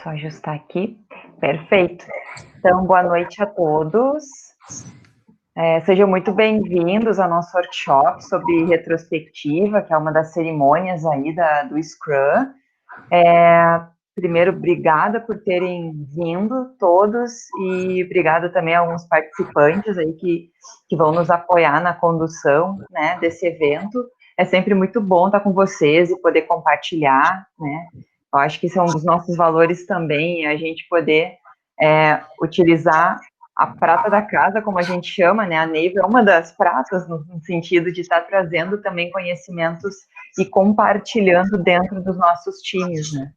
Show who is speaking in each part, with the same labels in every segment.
Speaker 1: Só ajustar aqui. Perfeito. Então, boa noite a todos. Sejam muito bem-vindos ao nosso workshop sobre retrospectiva, que é uma das cerimônias aí do Scrum. Primeiro, obrigada por terem vindo todos e obrigada também a alguns participantes aí que vão nos apoiar na condução, né, desse evento. É sempre muito bom estar com vocês e poder compartilhar, né? Eu acho que esse é um dos nossos valores também, a gente poder utilizar a prata da casa, como a gente chama, né? A Neiva é uma das pratas, no sentido de estar trazendo também conhecimentos e compartilhando dentro dos nossos times, né?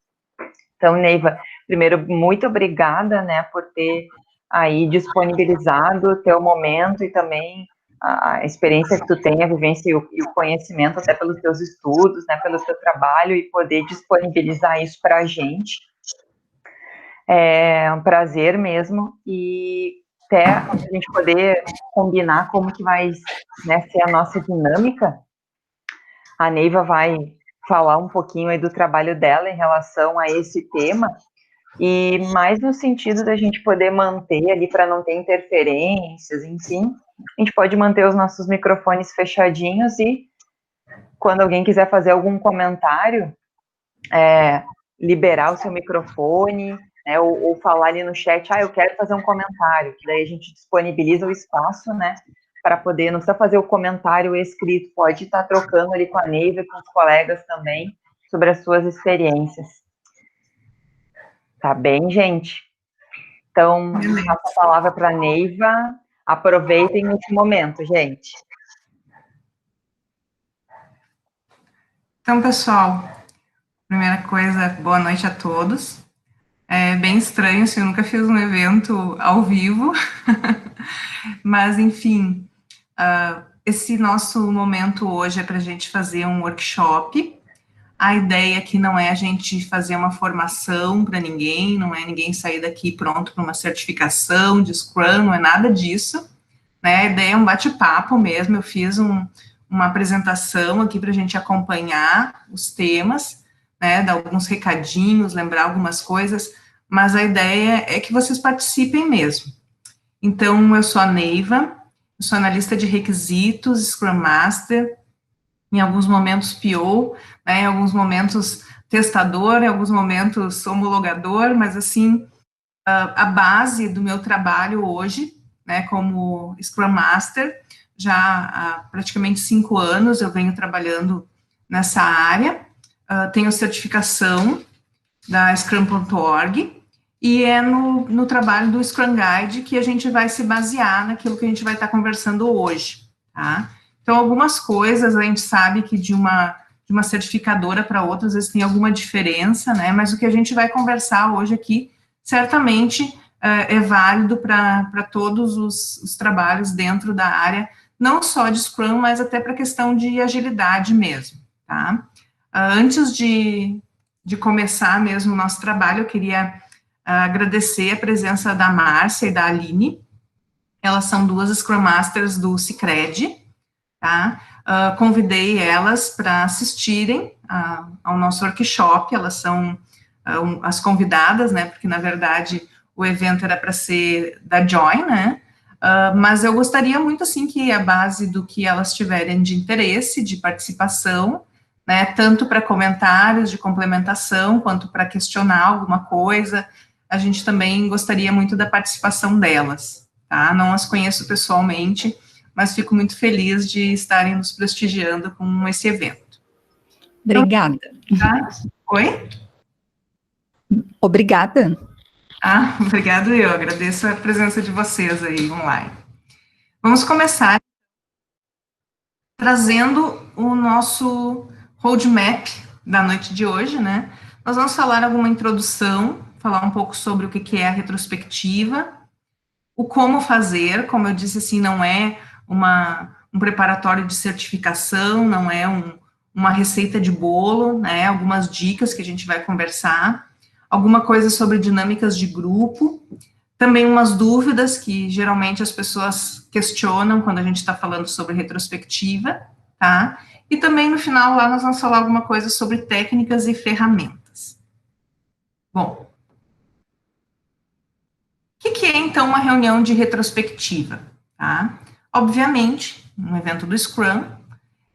Speaker 1: Então, Neiva, primeiro, muito obrigada, né, por ter aí disponibilizado o teu momento e também a experiência que tu tem, a vivência e o conhecimento, até pelos teus estudos, né, pelo teu trabalho, e poder disponibilizar isso para a gente. É um prazer mesmo, e até a gente poder combinar como que vai, né, ser a nossa dinâmica. A Neiva vai falar um pouquinho aí do trabalho dela em relação a esse tema, e mais no sentido da gente poder manter ali para não ter interferências, enfim, a gente pode manter os nossos microfones fechadinhos e quando alguém quiser fazer algum comentário, liberar o seu microfone, né, ou falar ali no chat, eu quero fazer um comentário, que daí a gente disponibiliza o espaço, né, para poder, não precisa fazer o comentário escrito, pode estar trocando ali com a Neiva e com os colegas também, sobre as suas experiências. Tá bem, gente? Então, passo a palavra para a Neiva. Aproveitem esse momento, gente.
Speaker 2: Então, pessoal, primeira coisa, boa noite a todos. É bem estranho, assim, eu nunca fiz um evento ao vivo, mas, enfim, esse nosso momento hoje é para a gente fazer um workshop. A ideia aqui não é a gente fazer uma formação para ninguém, não é ninguém sair daqui pronto para uma certificação de Scrum, não é nada disso, né? A ideia é um bate-papo mesmo, eu fiz uma apresentação aqui para a gente acompanhar os temas, né, dar alguns recadinhos, lembrar algumas coisas, mas a ideia é que vocês participem mesmo. Então, eu sou a Neiva, eu sou analista de requisitos, Scrum Master, em alguns momentos PO, né, em alguns momentos testador, em alguns momentos homologador, mas assim, a base do meu trabalho hoje, né, como Scrum Master, já há praticamente 5 anos eu venho trabalhando nessa área, tenho certificação da Scrum.org, e é no trabalho do Scrum Guide que a gente vai se basear naquilo que a gente vai estar conversando hoje, tá? Então, algumas coisas a gente sabe que de uma certificadora para outra, às vezes tem alguma diferença, né, mas o que a gente vai conversar hoje aqui, certamente é válido para todos os trabalhos dentro da área, não só de Scrum, mas até para a questão de agilidade mesmo, tá? Antes de começar mesmo o nosso trabalho, eu queria agradecer a presença da Márcia e da Aline. Elas são 2 Scrum Masters do Sicredi, tá? Convidei elas para assistirem ao nosso workshop, elas são as convidadas, né, porque na verdade o evento era para ser da Join, né, mas eu gostaria muito, assim, que a base do que elas tiverem de interesse, de participação, né, tanto para comentários de complementação, quanto para questionar alguma coisa, a gente também gostaria muito da participação delas, tá? Não as conheço pessoalmente, mas fico muito feliz de estarem nos prestigiando com esse evento.
Speaker 3: Obrigada.
Speaker 2: Então, tá? Oi?
Speaker 3: Obrigada.
Speaker 2: Obrigado eu, agradeço a presença de vocês aí online. Vamos começar trazendo o nosso roadmap da noite de hoje, né? Nós vamos falar alguma introdução, falar um pouco sobre o que é a retrospectiva, o como fazer, como eu disse, assim, não é um preparatório de certificação, não é uma receita de bolo, né, algumas dicas que a gente vai conversar, alguma coisa sobre dinâmicas de grupo, também umas dúvidas que geralmente as pessoas questionam quando a gente está falando sobre retrospectiva, tá? E também no final lá nós vamos falar alguma coisa sobre técnicas e ferramentas. Bom, então uma reunião de retrospectiva, tá? Obviamente, um evento do Scrum,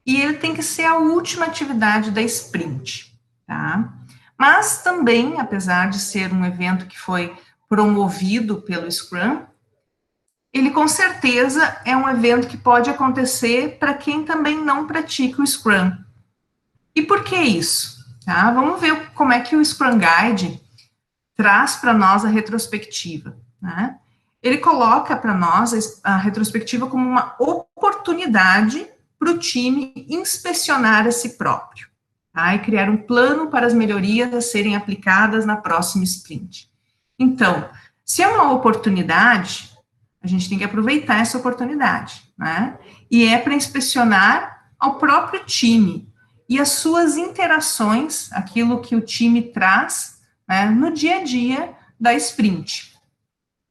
Speaker 2: e ele tem que ser a última atividade da sprint, tá? Mas também, apesar de ser um evento que foi promovido pelo Scrum, ele com certeza é um evento que pode acontecer para quem também não pratica o Scrum. E por que isso? Tá? Vamos ver como é que o Scrum Guide traz para nós a retrospectiva, né? Ele coloca para nós a retrospectiva como uma oportunidade para o time inspecionar a si próprio, tá? E criar um plano para as melhorias a serem aplicadas na próxima sprint. Então, se é uma oportunidade, a gente tem que aproveitar essa oportunidade, né? E é para inspecionar ao próprio time e as suas interações, aquilo que o time traz, né, no dia a dia da sprint.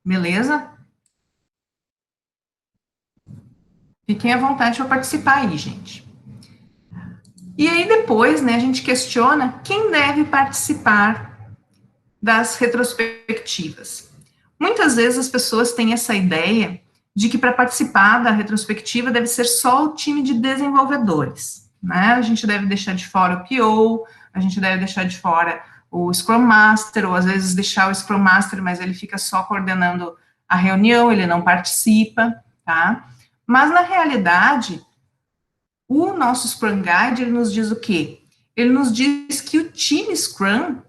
Speaker 2: Beleza? Fiquem à vontade para participar aí, gente. E aí depois, né, a gente questiona quem deve participar das retrospectivas. Muitas vezes as pessoas têm essa ideia de que para participar da retrospectiva deve ser só o time de desenvolvedores, né? A gente deve deixar de fora o PO, a gente deve deixar de fora o Scrum Master, ou às vezes deixar o Scrum Master, mas ele fica só coordenando a reunião, ele não participa, tá? Mas na realidade, o nosso Scrum Guide, ele nos diz o quê? Ele nos diz que o time Scrum,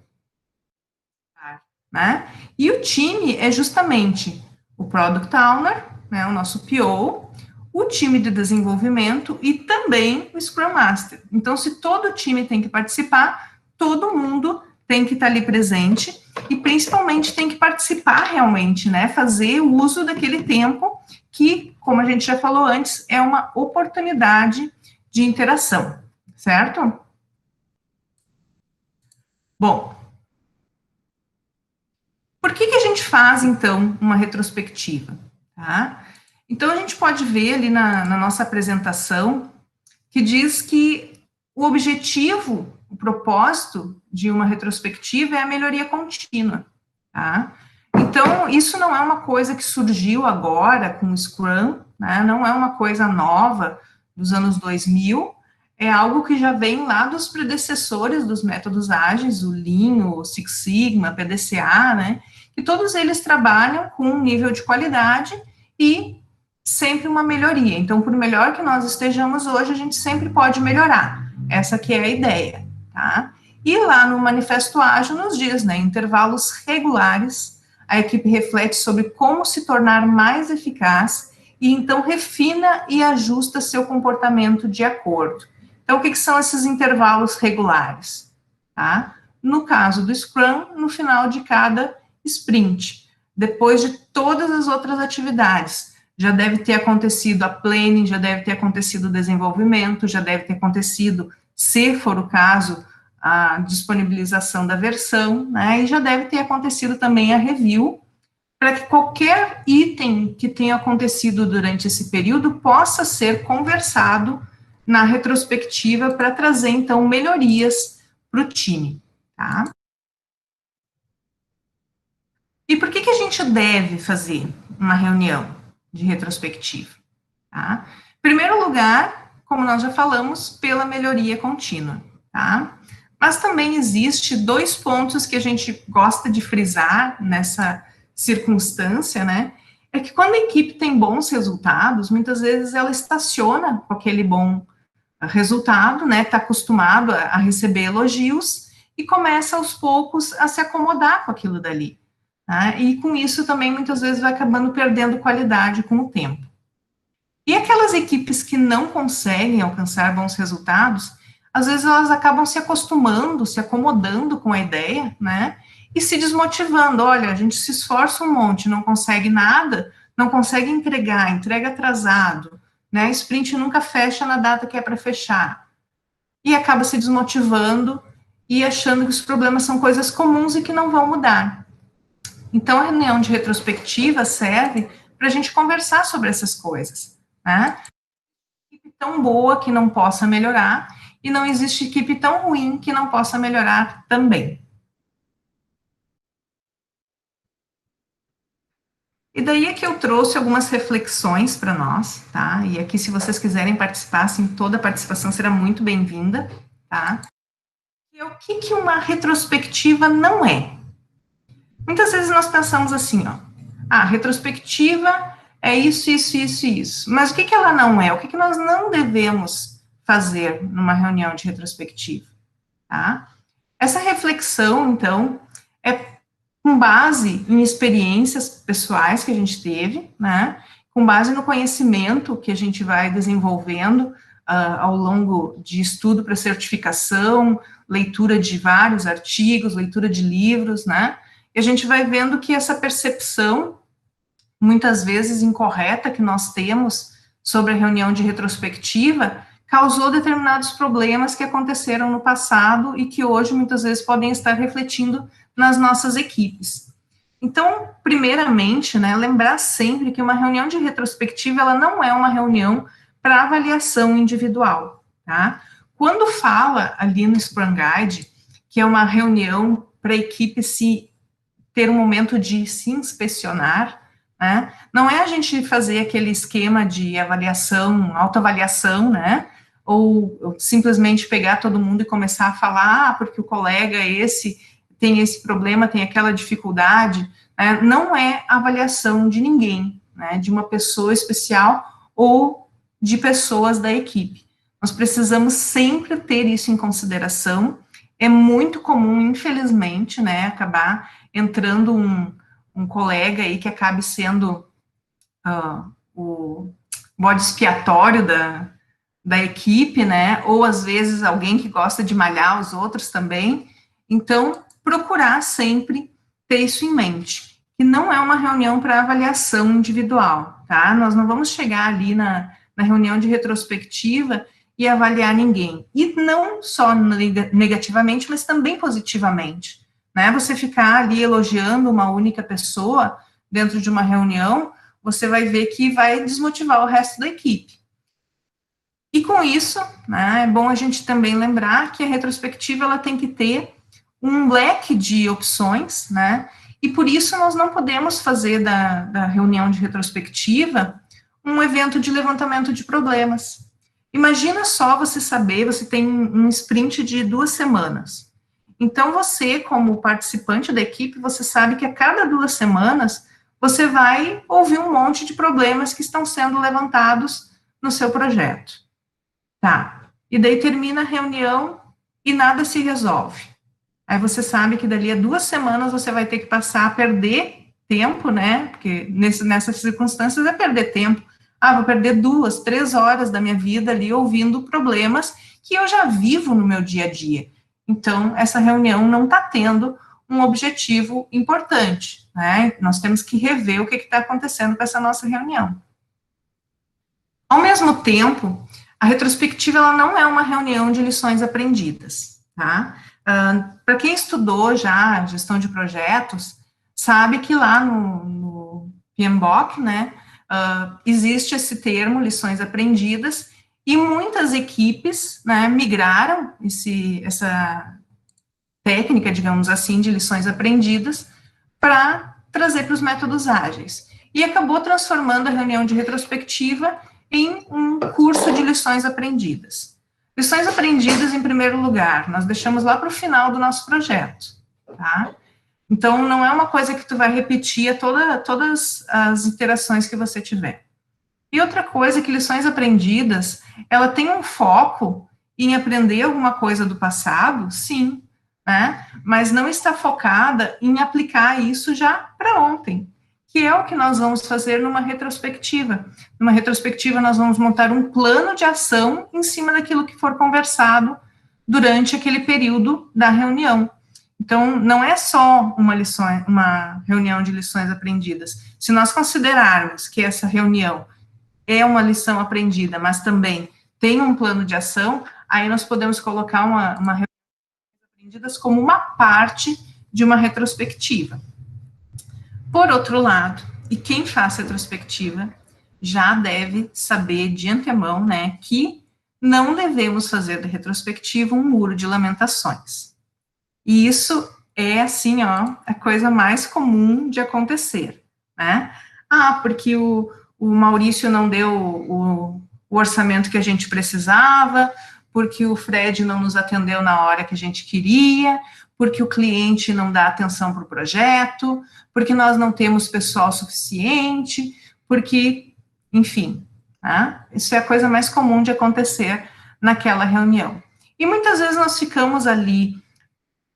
Speaker 2: né? E o time é justamente o Product Owner, né, o nosso PO, o time de desenvolvimento e também o Scrum Master. Então, se todo o time tem que participar, todo mundo tem que estar ali presente e principalmente tem que participar realmente, né? Fazer o uso daquele tempo que, como a gente já falou antes, é uma oportunidade de interação, certo? Bom, por que a gente faz, então, uma retrospectiva? Tá? Então, a gente pode ver ali na nossa apresentação que diz que o objetivo, o propósito de uma retrospectiva é a melhoria contínua. Tá? Então, isso não é uma coisa que surgiu agora com o Scrum, né? Não é uma coisa nova dos anos 2000, é algo que já vem lá dos predecessores dos métodos ágeis, o Lean, o Six Sigma, PDCA, né? E todos eles trabalham com um nível de qualidade e sempre uma melhoria. Então, por melhor que nós estejamos hoje, a gente sempre pode melhorar. Essa que é a ideia, tá? E lá no Manifesto Ágil nos diz, né, intervalos regulares, a equipe reflete sobre como se tornar mais eficaz e então refina e ajusta seu comportamento de acordo. Então, o que são esses intervalos regulares? Tá? No caso do Scrum, no final de cada sprint, depois de todas as outras atividades, já deve ter acontecido a planning, já deve ter acontecido o desenvolvimento, já deve ter acontecido, se for o caso, a disponibilização da versão, né, e já deve ter acontecido também a review, para que qualquer item que tenha acontecido durante esse período possa ser conversado na retrospectiva para trazer, então, melhorias para o time, tá? E por que a gente deve fazer uma reunião de retrospectiva? Tá? Em primeiro lugar, como nós já falamos, pela melhoria contínua, tá? Mas também existe dois pontos que a gente gosta de frisar nessa circunstância, né? É que quando a equipe tem bons resultados, muitas vezes ela estaciona com aquele bom resultado, né? Está acostumado a receber elogios e começa aos poucos a se acomodar com aquilo dali. Tá? E com isso também muitas vezes vai acabando perdendo qualidade com o tempo. E aquelas equipes que não conseguem alcançar bons resultados, às vezes elas acabam se acostumando, se acomodando com a ideia, né? E se desmotivando. Olha, a gente se esforça um monte, não consegue nada, não consegue entregar, entrega atrasado, né? A sprint nunca fecha na data que é para fechar. E acaba se desmotivando e achando que os problemas são coisas comuns e que não vão mudar. Então, a reunião de retrospectiva serve para a gente conversar sobre essas coisas, né? Equipe tão boa que não possa melhorar, e não existe equipe tão ruim que não possa melhorar também. E daí é que eu trouxe algumas reflexões para nós, tá? E aqui, se vocês quiserem participar, assim, toda a participação será muito bem-vinda, tá? E o que que uma retrospectiva não é? Muitas vezes nós pensamos assim, ó, retrospectiva é isso, isso, isso e isso. Mas o que que ela não é? O que que nós não devemos fazer numa reunião de retrospectiva, tá? Essa reflexão, então, é com base em experiências pessoais que a gente teve, né? Com base no conhecimento que a gente vai desenvolvendo ao longo de estudo para certificação, leitura de vários artigos, leitura de livros, né? E a gente vai vendo que essa percepção, muitas vezes incorreta, que nós temos sobre a reunião de retrospectiva, causou determinados problemas que aconteceram no passado e que hoje, muitas vezes, podem estar refletindo nas nossas equipes. Então, primeiramente, né, lembrar sempre que uma reunião de retrospectiva, ela não é uma reunião para avaliação individual, tá? Quando fala ali no Scrum Guide, que é uma reunião para a equipe ter um momento de se inspecionar, né? Não é a gente fazer aquele esquema de avaliação, autoavaliação, né? Ou simplesmente pegar todo mundo e começar a falar, porque o colega esse tem esse problema, tem aquela dificuldade, né? Não é avaliação de ninguém, né? De uma pessoa especial ou de pessoas da equipe. Nós precisamos sempre ter isso em consideração. É muito comum, infelizmente, né, acabar entrando um colega aí que acabe sendo o bode expiatório da equipe, né, ou às vezes alguém que gosta de malhar os outros também. Então, procurar sempre ter isso em mente, que não é uma reunião para avaliação individual, tá? Nós não vamos chegar ali na reunião de retrospectiva e avaliar ninguém, e não só negativamente, mas também positivamente, né? Você ficar ali elogiando uma única pessoa dentro de uma reunião, você vai ver que vai desmotivar o resto da equipe. E com isso, né, é bom a gente também lembrar que a retrospectiva ela tem que ter um leque de opções, né? E por isso nós não podemos fazer da reunião de retrospectiva um evento de levantamento de problemas. Imagina só você saber, você tem um sprint de 2 semanas. Então, você, como participante da equipe, você sabe que a cada 2 semanas, você vai ouvir um monte de problemas que estão sendo levantados no seu projeto. Tá. E daí termina a reunião e nada se resolve. Aí você sabe que dali a 2 semanas você vai ter que passar a perder tempo, né? Porque nessas circunstâncias é perder tempo. Vou perder 2, 3 horas da minha vida ali ouvindo problemas que eu já vivo no meu dia a dia. Então, essa reunião não está tendo um objetivo importante, né? Nós temos que rever o que está acontecendo com essa nossa reunião. Ao mesmo tempo, a retrospectiva ela não é uma reunião de lições aprendidas, tá? Para quem estudou já gestão de projetos, sabe que lá no PMBOK, né, existe esse termo, lições aprendidas, e muitas equipes, né, migraram essa técnica, digamos assim, de lições aprendidas para trazer para os métodos ágeis. E acabou transformando a reunião de retrospectiva em um curso de lições aprendidas. Lições aprendidas, em primeiro lugar, nós deixamos lá para o final do nosso projeto, tá? Então, não é uma coisa que tu vai repetir a todas as iterações que você tiver. E outra coisa é que lições aprendidas, ela tem um foco em aprender alguma coisa do passado, sim, né? Mas não está focada em aplicar isso já para ontem, que é o que nós vamos fazer numa retrospectiva. Numa retrospectiva, nós vamos montar um plano de ação em cima daquilo que for conversado durante aquele período da reunião. Então, não é só uma reunião de lições aprendidas. Se nós considerarmos que essa reunião é uma lição aprendida, mas também tem um plano de ação, aí nós podemos colocar uma reunião de lições aprendidas como uma parte de uma retrospectiva. Por outro lado, e quem faz retrospectiva já deve saber de antemão, né, que não devemos fazer da retrospectiva um muro de lamentações. E isso é, assim, ó, a coisa mais comum de acontecer, né? porque o Maurício não deu o orçamento que a gente precisava, porque o Fred não nos atendeu na hora que a gente queria, porque o cliente não dá atenção para o projeto, porque nós não temos pessoal suficiente, porque, enfim, tá? Isso é a coisa mais comum de acontecer naquela reunião. E muitas vezes nós ficamos ali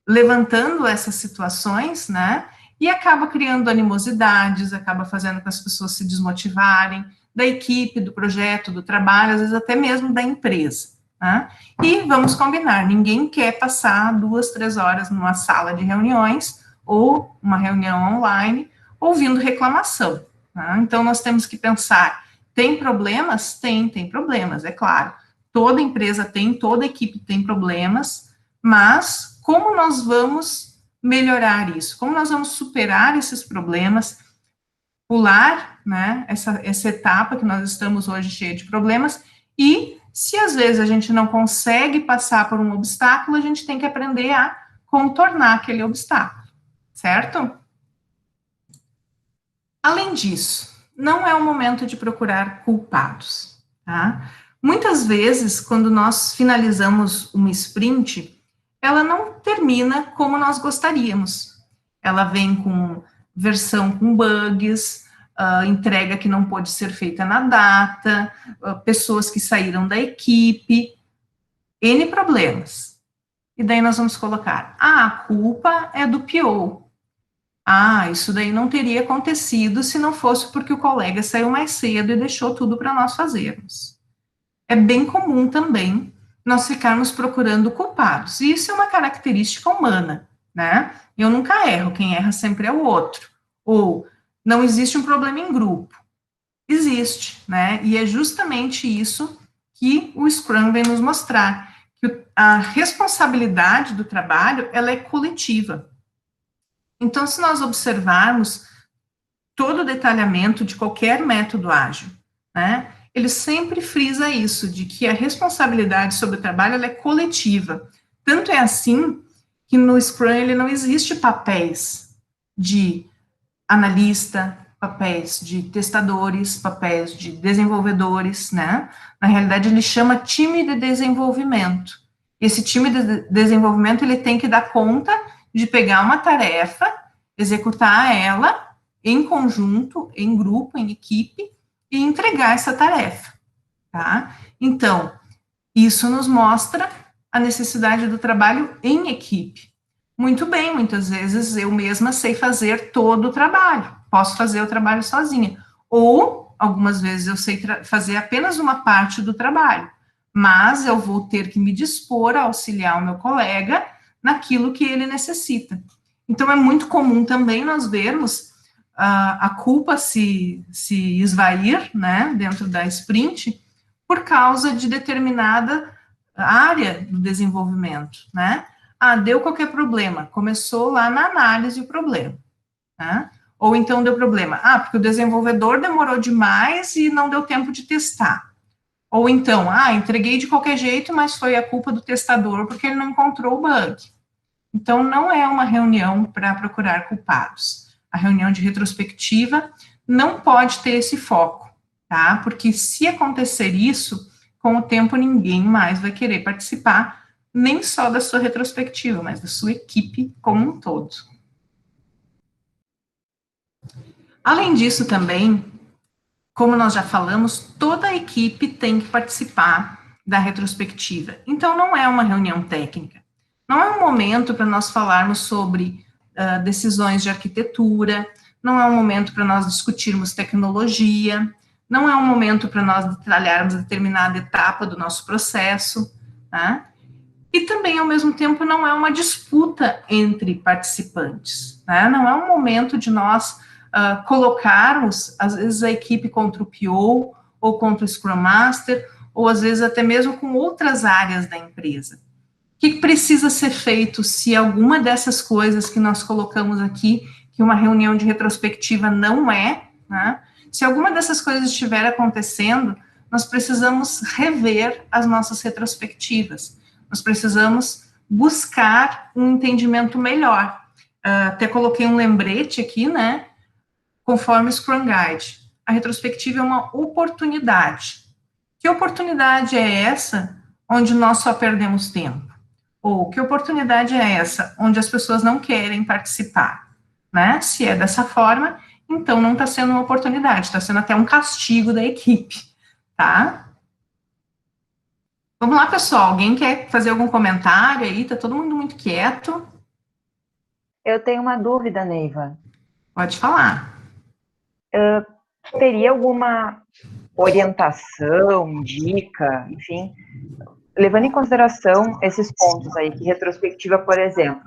Speaker 2: levantando essas situações, né, e acaba criando animosidades, acaba fazendo com que as pessoas se desmotivarem, da equipe, do projeto, do trabalho, às vezes até mesmo da empresa. Né? E vamos combinar, ninguém quer passar 2, 3 horas numa sala de reuniões ou uma reunião online ouvindo reclamação. Né? Então, nós temos que pensar, tem problemas? Tem problemas, é claro. Toda empresa tem, toda equipe tem problemas, mas como nós vamos melhorar isso? Como nós vamos superar esses problemas, pular, né, essa etapa que nós estamos hoje cheia de problemas, e se às vezes a gente não consegue passar por um obstáculo, a gente tem que aprender a contornar aquele obstáculo, certo? Além disso, não é o momento de procurar culpados, tá? Muitas vezes, quando nós finalizamos uma sprint, ela não termina como nós gostaríamos. Ela vem com versão com bugs, entrega que não pode ser feita na data, pessoas que saíram da equipe, N problemas. E daí nós vamos colocar, a culpa é do PO. Isso daí não teria acontecido se não fosse porque o colega saiu mais cedo e deixou tudo para nós fazermos. É bem comum também nós ficarmos procurando culpados. E isso é uma característica humana, né? Eu nunca erro, quem erra sempre é o outro. Ou não existe um problema em grupo. Existe, né? E é justamente isso que o Scrum vem nos mostrar, que a responsabilidade do trabalho, ela é coletiva. Então, se nós observarmos todo o detalhamento de qualquer método ágil, né? Ele sempre frisa isso, de que a responsabilidade sobre o trabalho ela é coletiva. Tanto é assim que no Scrum ele não existe papéis de analista, papéis de testadores, papéis de desenvolvedores, né? Na realidade, ele chama time de desenvolvimento. Esse time de desenvolvimento ele tem que dar conta de pegar uma tarefa, executar ela em conjunto, em grupo, em equipe, e entregar essa tarefa, tá? Então, isso nos mostra a necessidade do trabalho em equipe. Muito bem, muitas vezes eu mesma sei fazer todo o trabalho, posso fazer o trabalho sozinha, ou algumas vezes eu sei fazer apenas uma parte do trabalho, mas eu vou ter que me dispor a auxiliar o meu colega naquilo que ele necessita. Então, é muito comum também nós vermos a culpa se esvair, né, dentro da sprint, por causa de determinada área do desenvolvimento, né? Deu qualquer problema, começou lá na análise o problema, né? Ou então deu problema, porque o desenvolvedor demorou demais e não deu tempo de testar. Ou então, entreguei de qualquer jeito, mas foi a culpa do testador porque ele não encontrou o bug. Então, não é uma reunião para procurar culpados. A reunião de retrospectiva não pode ter esse foco, tá? Porque se acontecer isso, com o tempo ninguém mais vai querer participar, nem só da sua retrospectiva, mas da sua equipe como um todo. Além disso também, como nós já falamos, toda a equipe tem que participar da retrospectiva. Então, não é uma reunião técnica. Não é um momento para nós falarmos sobre decisões de arquitetura, não é um momento para nós discutirmos tecnologia, não é um momento para nós detalharmos determinada etapa do nosso processo, tá? E também, ao mesmo tempo, não é uma disputa entre participantes, né? Não é um momento de nós colocarmos, às vezes, a equipe contra o PO, ou contra o Scrum Master, ou às vezes até mesmo com outras áreas da empresa. O que precisa ser feito se alguma dessas coisas que nós colocamos aqui, que uma reunião de retrospectiva não é, né? Se alguma dessas coisas estiver acontecendo, nós precisamos rever as nossas retrospectivas. Nós precisamos buscar um entendimento melhor. Até coloquei um lembrete aqui, né? conforme o Scrum Guide, a retrospectiva é uma oportunidade. Que oportunidade é essa onde nós só perdemos tempo? Ou que oportunidade é essa onde as pessoas não querem participar? Né? Se é dessa forma, então não está sendo uma oportunidade, está sendo até um castigo da equipe, tá? Vamos lá, pessoal, alguém quer fazer algum comentário aí? Tá todo mundo muito quieto.
Speaker 1: Eu tenho uma dúvida, Neiva.
Speaker 2: Pode falar.
Speaker 1: Teria alguma orientação, dica, enfim, levando em consideração esses pontos aí, que retrospectiva, por exemplo,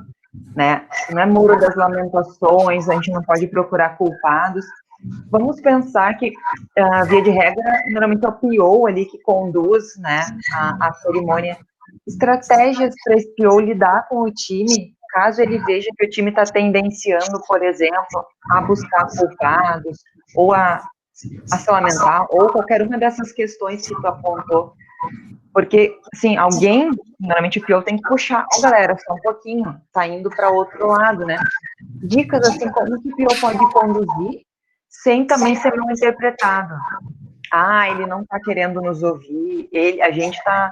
Speaker 1: né, não é muro das lamentações, a gente não pode procurar culpados. Vamos pensar que, via de regra, normalmente é o PO ali que conduz, né, a cerimônia. Estratégias para esse PO lidar com o time, caso ele veja que o time está tendenciando, por exemplo, a buscar culpados, ou a se lamentar, ou qualquer uma dessas questões que tu apontou. Porque, assim, alguém, normalmente o PO tem que puxar, galera, só um pouquinho, tá indo para outro lado, né? Dicas, assim, como que o PO pode conduzir sem também ser mal interpretado. Ele não tá querendo nos ouvir, a gente tá...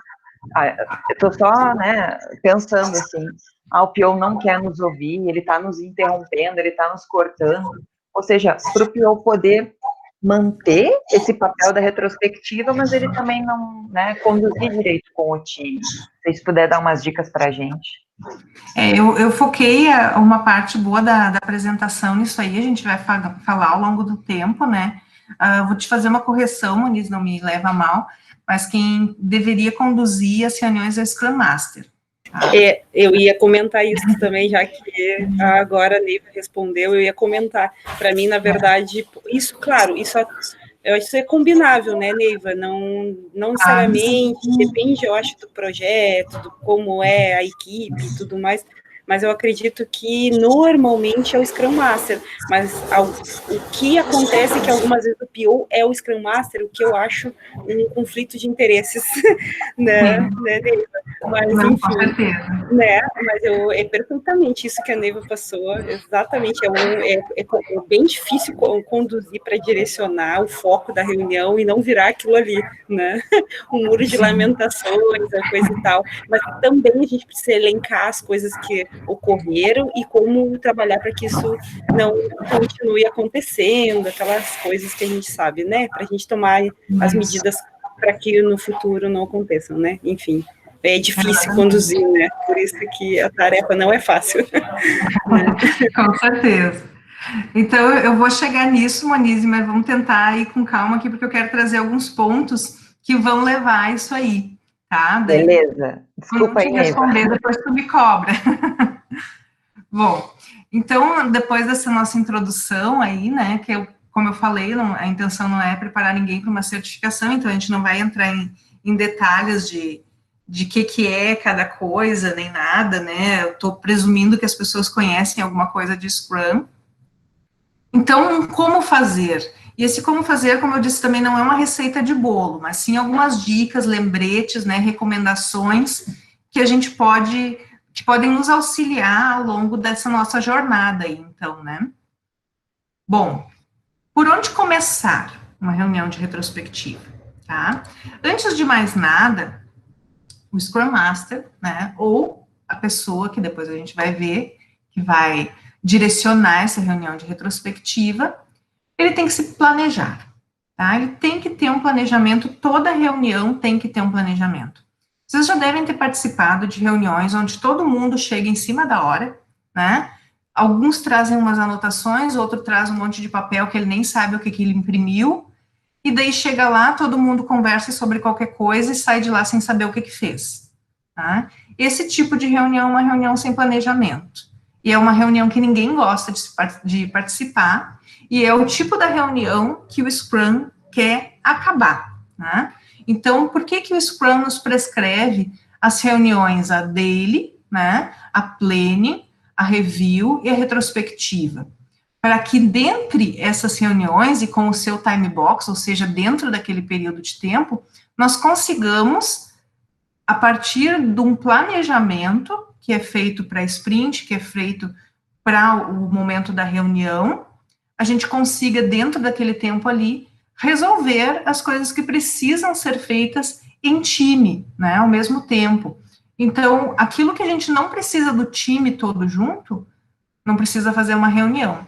Speaker 1: eu tô só, né, pensando, assim, o PO não quer nos ouvir, ele tá nos interrompendo, ele tá nos cortando. Ou seja, para o PO poder manter esse papel da retrospectiva, mas ele também não, né, conduzir direito com o time. Se vocês puderem dar umas dicas para a gente.
Speaker 2: Eu foquei uma parte boa da apresentação nisso aí, a gente vai falar ao longo do tempo, né? Vou te fazer uma correção, Moniz, não me leva a mal, mas quem deveria conduzir as reuniões é o Scrum Master.
Speaker 3: Eu ia comentar isso também, já que agora a Neiva respondeu, eu ia comentar. Para mim, na verdade, isso, claro, isso é combinável, né, Neiva? Não necessariamente, depende, eu acho, do projeto, do como é a equipe e tudo mais, mas eu acredito que normalmente é o Scrum Master, mas o que acontece é que algumas vezes o PO é o Scrum Master, o que eu acho um conflito de interesses, né, Neiva? Mas, enfim, né, mas é perfeitamente isso que a Neiva passou, exatamente, é bem difícil conduzir para direcionar o foco da reunião e não virar aquilo ali, né, um muro de lamentações, a coisa e tal, mas também a gente precisa elencar as coisas que ocorreram e como trabalhar para que isso não continue acontecendo, aquelas coisas que a gente sabe, né, para a gente tomar as medidas para que no futuro não aconteçam, né, enfim. É difícil conduzir, né? Por isso que a tarefa não é fácil.
Speaker 2: Com certeza. Então, eu vou chegar nisso, Moniz, mas vamos tentar ir com calma aqui, porque eu quero trazer alguns pontos que vão levar a isso aí, tá?
Speaker 1: Beleza. Desculpa aí,
Speaker 2: responder, depois tu me cobra. Bom, então, depois dessa nossa introdução aí, né, que como eu falei, a intenção não é preparar ninguém para uma certificação, então a gente não vai entrar em detalhes de que é cada coisa, nem nada, né, eu estou presumindo que as pessoas conhecem alguma coisa de Scrum. Então, como fazer? E esse como fazer, como eu disse, também não é uma receita de bolo, mas sim algumas dicas, lembretes, né, recomendações que a gente que podem nos auxiliar ao longo dessa nossa jornada aí, então, né. Bom, por onde começar uma reunião de retrospectiva, tá? Antes de mais nada, o Scrum Master, né, ou a pessoa que depois a gente vai ver, que vai direcionar essa reunião de retrospectiva, ele tem que se planejar, tá? Ele tem que ter um planejamento, toda reunião tem que ter um planejamento. Vocês já devem ter participado de reuniões onde todo mundo chega em cima da hora, né? Alguns trazem umas anotações, outro traz um monte de papel que ele nem sabe o que ele imprimiu, e daí chega lá, todo mundo conversa sobre qualquer coisa e sai de lá sem saber o que fez, tá? Esse tipo de reunião é uma reunião sem planejamento, e é uma reunião que ninguém gosta de participar, e é o tipo da reunião que o Scrum quer acabar, né? Então, por que o Scrum nos prescreve as reuniões, a daily, né, a planning, a review e a retrospectiva? Para que dentre essas reuniões e com o seu time box, ou seja, dentro daquele período de tempo, nós consigamos, a partir de um planejamento que é feito para sprint, que é feito para o momento da reunião, a gente consiga, dentro daquele tempo ali, resolver as coisas que precisam ser feitas em time, né, ao mesmo tempo. Então, aquilo que a gente não precisa do time todo junto, não precisa fazer uma reunião.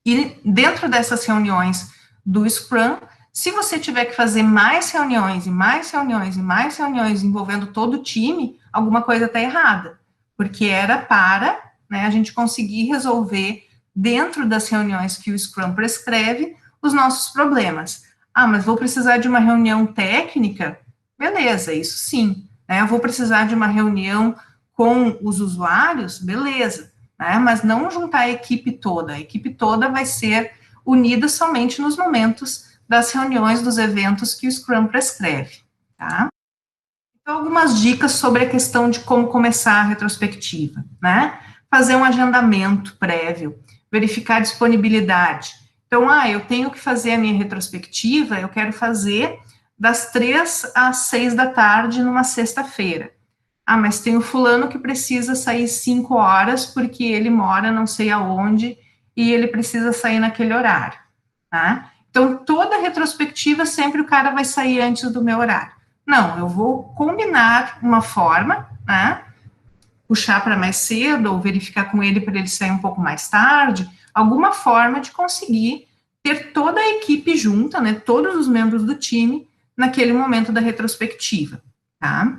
Speaker 2: E dentro dessas reuniões do Scrum, se você tiver que fazer mais reuniões, e mais reuniões, e mais reuniões envolvendo todo o time, alguma coisa está errada. Porque era para, né, a gente conseguir resolver, dentro das reuniões que o Scrum prescreve, os nossos problemas. Ah, mas vou precisar de uma reunião técnica? Beleza, isso sim. Né, eu vou precisar de uma reunião com os usuários? Beleza. Né, mas não juntar a equipe toda vai ser unida somente nos momentos das reuniões, dos eventos que o Scrum prescreve, tá? Então, algumas dicas sobre a questão de como começar a retrospectiva, né? Fazer um agendamento prévio, verificar a disponibilidade. Então, eu tenho que fazer a minha retrospectiva, eu quero fazer das 3 às 6 da tarde numa sexta-feira. Ah, mas tem o fulano que precisa sair 5 horas porque ele mora não sei aonde e ele precisa sair naquele horário, tá? Então, toda retrospectiva, sempre o cara vai sair antes do meu horário. Não, eu vou combinar uma forma, né? Puxar para mais cedo ou verificar com ele para ele sair um pouco mais tarde, alguma forma de conseguir ter toda a equipe junta, né? Todos os membros do time naquele momento da retrospectiva, tá?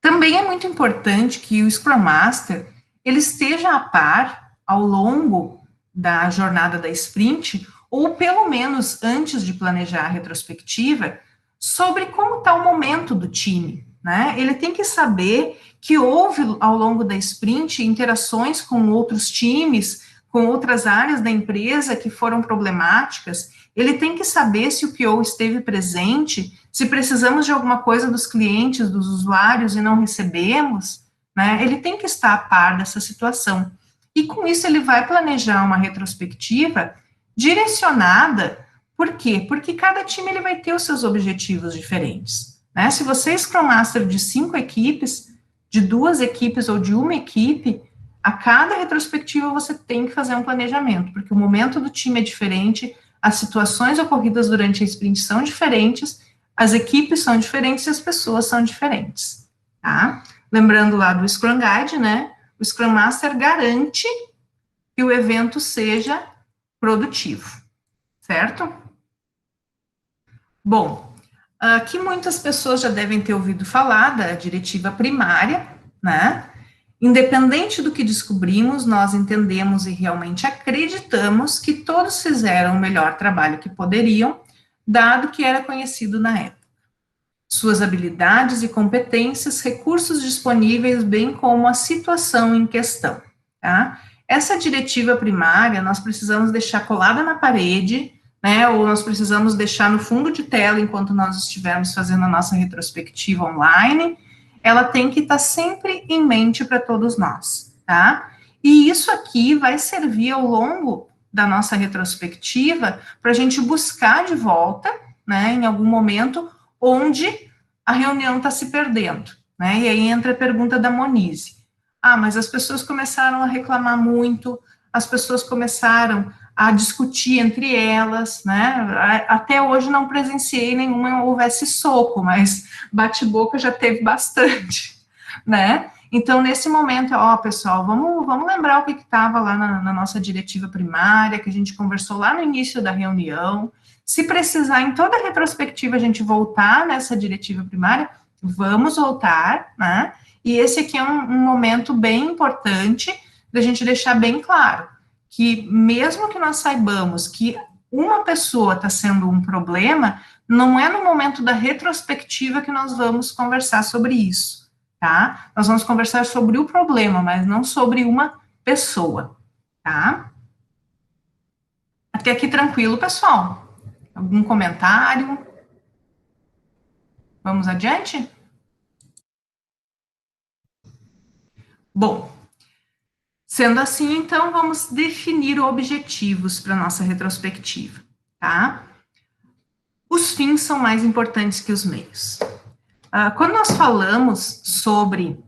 Speaker 2: Também é muito importante que o Scrum Master, ele esteja a par, ao longo da jornada da sprint, ou pelo menos antes de planejar a retrospectiva, sobre como está o momento do time, né? Ele tem que saber que houve, ao longo da sprint, interações com outros times, com outras áreas da empresa que foram problemáticas. Ele tem que saber se o PO esteve presente, se precisamos de alguma coisa dos clientes, dos usuários e não recebemos, né? Ele tem que estar a par dessa situação. E com isso ele vai planejar uma retrospectiva direcionada. Por quê? Porque cada time ele vai ter os seus objetivos diferentes, né? Se você é Scrum Master de 5 equipes, de 2 equipes ou de uma equipe, a cada retrospectiva você tem que fazer um planejamento, porque o momento do time é diferente, as situações ocorridas durante a sprint são diferentes, as equipes são diferentes e as pessoas são diferentes, tá? Lembrando lá do Scrum Guide, né? O Scrum Master garante que o evento seja produtivo, certo? Bom, aqui muitas pessoas já devem ter ouvido falar da diretiva primária, né? Independente do que descobrimos, nós entendemos e realmente acreditamos que todos fizeram o melhor trabalho que poderiam, dado que era conhecido na época. Suas habilidades e competências, recursos disponíveis, bem como a situação em questão, tá? Essa diretiva primária, nós precisamos deixar colada na parede, né, ou nós precisamos deixar no fundo de tela enquanto nós estivermos fazendo a nossa retrospectiva online. Ela tem que estar sempre em mente para todos nós, tá? E isso aqui vai servir ao longo da nossa retrospectiva para a gente buscar de volta, né, em algum momento, onde a reunião está se perdendo, né? E aí entra a pergunta da Monize. Ah, mas as pessoas começaram a reclamar muito, as pessoas começaram a discutir entre elas, né? Até hoje não presenciei nenhuma houvesse soco, mas bate-boca já teve bastante, né? Então, nesse momento, pessoal, vamos lembrar o que estava lá na nossa diretiva primária, que a gente conversou lá no início da reunião. Se precisar, em toda a retrospectiva, a gente voltar nessa diretiva primária, vamos voltar, né? E esse aqui é um momento bem importante da gente deixar bem claro que mesmo que nós saibamos que uma pessoa está sendo um problema, não é no momento da retrospectiva que nós vamos conversar sobre isso, tá? Nós vamos conversar sobre o problema, mas não sobre uma pessoa, tá? Até aqui tranquilo, pessoal? Algum comentário? Vamos adiante? Bom, sendo assim, então, vamos definir objetivos para a nossa retrospectiva, tá? Os fins são mais importantes que os meios. Quando nós falamos sobre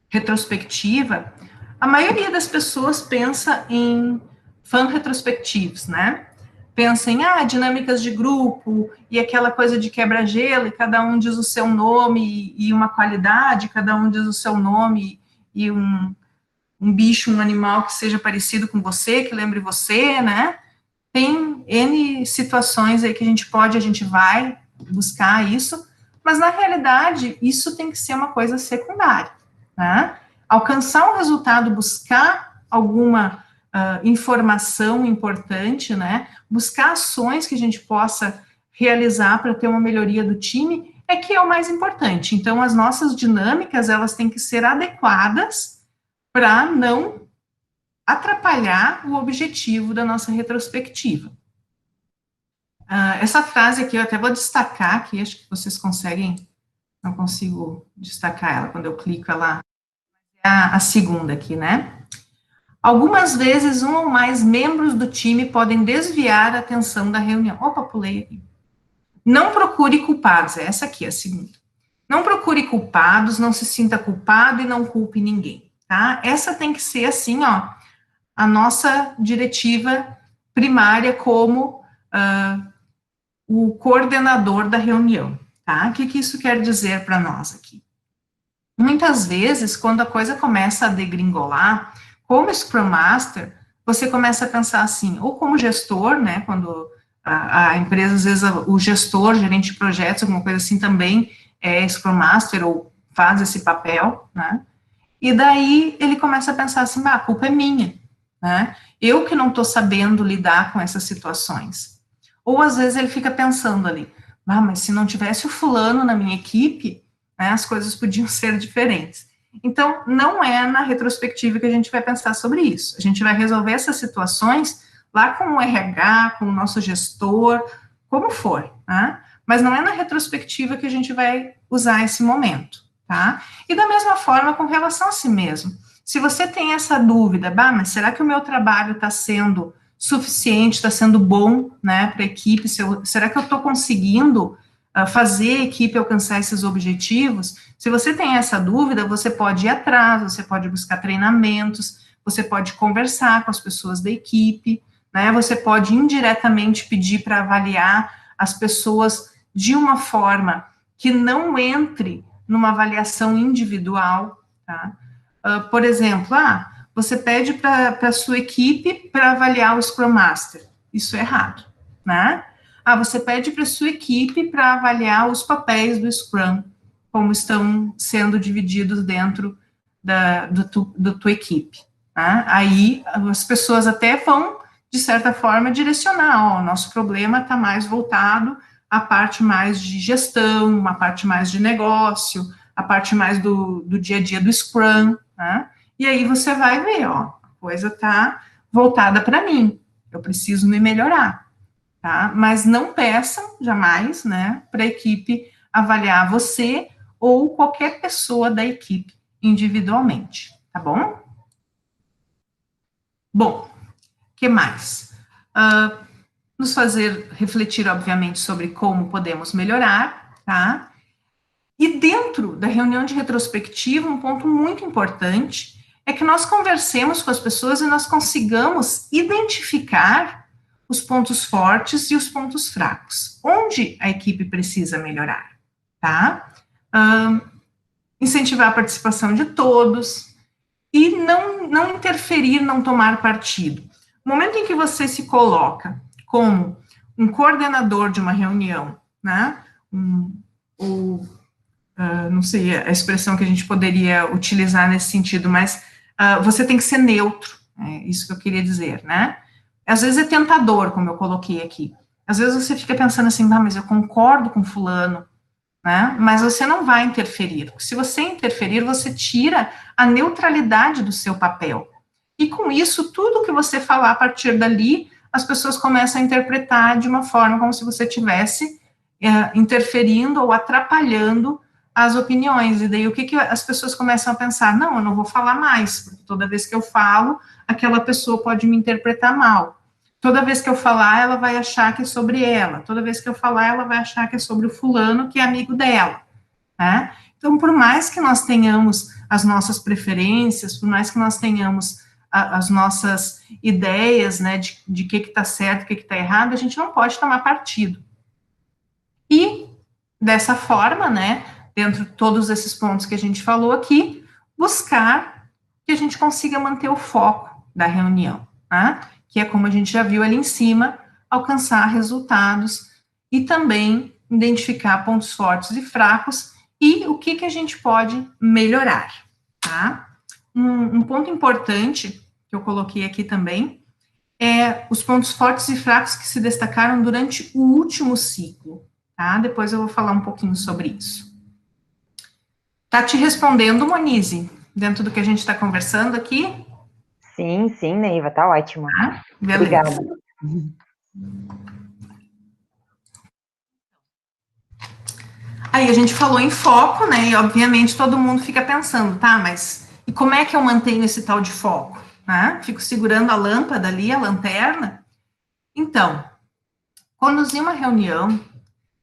Speaker 2: retrospectiva, a maioria das pessoas pensa em fan retrospectives, né? Pensa em dinâmicas de grupo, e aquela coisa de quebra-gelo, e cada um diz o seu nome, e uma qualidade, cada um diz o seu nome, e um bicho, um animal que seja parecido com você, que lembre você, né? Tem N situações aí que a gente vai buscar isso, mas na realidade, isso tem que ser uma coisa secundária, né? Alcançar um resultado, buscar alguma informação importante, né? Buscar ações que a gente possa realizar para ter uma melhoria do time, é que é o mais importante. Então, as nossas dinâmicas, elas têm que ser adequadas para não atrapalhar o objetivo da nossa retrospectiva. Essa frase aqui eu até vou destacar aqui, acho que vocês conseguem, não consigo destacar ela quando eu clico ela, é a segunda aqui, né? Algumas vezes, um ou mais membros do time podem desviar a atenção da reunião. Opa, pulei aqui. Não procure culpados, essa aqui é a segunda. Não procure culpados, não se sinta culpado e não culpe ninguém, tá? Essa tem que ser assim, ó, a nossa diretiva primária como o coordenador da reunião, tá? O que isso quer dizer para nós aqui? Muitas vezes, quando a coisa começa a degringolar, como Scrum Master, você começa a pensar assim, ou como gestor, né, quando a empresa, às vezes, o gestor, gerente de projetos, alguma coisa assim, também é Scrum Master, ou faz esse papel, né, e daí ele começa a pensar assim, a culpa é minha, né, eu que não estou sabendo lidar com essas situações. Ou, às vezes, ele fica pensando ali, mas se não tivesse o fulano na minha equipe, né, as coisas podiam ser diferentes. Então, não é na retrospectiva que a gente vai pensar sobre isso. A gente vai resolver essas situações lá com o RH, com o nosso gestor, como for, tá? Mas não é na retrospectiva que a gente vai usar esse momento, tá? E da mesma forma com relação a si mesmo. Se você tem essa dúvida, mas será que o meu trabalho está sendo suficiente, está sendo bom, né, para a equipe? Será que eu estou conseguindo fazer a equipe alcançar esses objetivos? Se você tem essa dúvida, você pode ir atrás, você pode buscar treinamentos, você pode conversar com as pessoas da equipe, né, você pode indiretamente pedir para avaliar as pessoas de uma forma que não entre numa avaliação individual, tá? Por exemplo, você pede para a sua equipe para avaliar o Scrum Master, isso é errado, né? Você pede para a sua equipe para avaliar os papéis do Scrum, como estão sendo divididos dentro da tua equipe. Tá? Aí as pessoas até vão, de certa forma, direcionar, o nosso problema está mais voltado à parte mais de gestão, uma parte mais de negócio, a parte mais do dia a dia do Scrum, tá? E aí você vai ver, a coisa está voltada para mim, eu preciso me melhorar. Tá? Mas não peçam jamais, né, para a equipe avaliar você ou qualquer pessoa da equipe individualmente, tá bom? Bom, o que mais? Nos fazer refletir, obviamente, sobre como podemos melhorar, tá? E dentro da reunião de retrospectiva, um ponto muito importante é que nós conversemos com as pessoas e nós consigamos identificar os pontos fortes e os pontos fracos, onde a equipe precisa melhorar, tá? Incentivar a participação de todos e não interferir, não tomar partido. No momento em que você se coloca como um coordenador de uma reunião, né, não sei a expressão que a gente poderia utilizar nesse sentido, mas você tem que ser neutro, é isso que eu queria dizer, né? Às vezes é tentador, como eu coloquei aqui. Às vezes você fica pensando assim, mas eu concordo com fulano, né? Mas você não vai interferir. Se você interferir, você tira a neutralidade do seu papel. E com isso, tudo que você falar a partir dali, as pessoas começam a interpretar de uma forma como se você estivesse interferindo ou atrapalhando as opiniões. E daí, o que as pessoas começam a pensar? Não, eu não vou falar mais, porque toda vez que eu falo, aquela pessoa pode me interpretar mal. Toda vez que eu falar, ela vai achar que é sobre ela. Toda vez que eu falar, ela vai achar que é sobre o fulano, que é amigo dela. Né? Então, por mais que nós tenhamos as nossas preferências, por mais que nós tenhamos as nossas ideias, né, de que está certo, o que está errado, a gente não pode tomar partido. E, dessa forma, né, dentro de todos esses pontos que a gente falou aqui, buscar que a gente consiga manter o foco da reunião, tá? Que é como a gente já viu ali em cima, alcançar resultados e também identificar pontos fortes e fracos e o que a gente pode melhorar, tá? Um ponto importante que eu coloquei aqui também é os pontos fortes e fracos que se destacaram durante o último ciclo, tá? Depois eu vou falar um pouquinho sobre isso. Tá te respondendo, Monize, dentro do que a gente está conversando aqui?
Speaker 1: Sim, Neiva, tá ótimo.
Speaker 2: Ah, beleza.
Speaker 1: Obrigada.
Speaker 2: Aí a gente falou em foco, né? E obviamente todo mundo fica pensando, tá, mas e como é que eu mantenho esse tal de foco? Né? Fico segurando a lâmpada ali, a lanterna? Então, conduzir uma reunião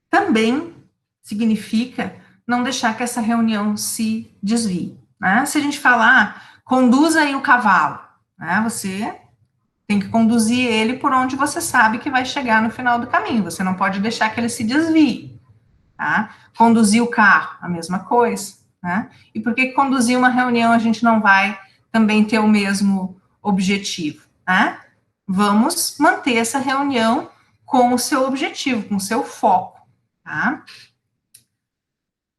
Speaker 2: também significa não deixar que essa reunião se desvie. Né? Se a gente falar, conduza aí o cavalo, né? Você tem que conduzir ele por onde você sabe que vai chegar no final do caminho. Você não pode deixar que ele se desvie. Tá? Conduzir o carro, a mesma coisa. Né? E por que conduzir uma reunião a gente não vai também ter o mesmo objetivo? Né? Vamos manter essa reunião com o seu objetivo, com o seu foco. Tá?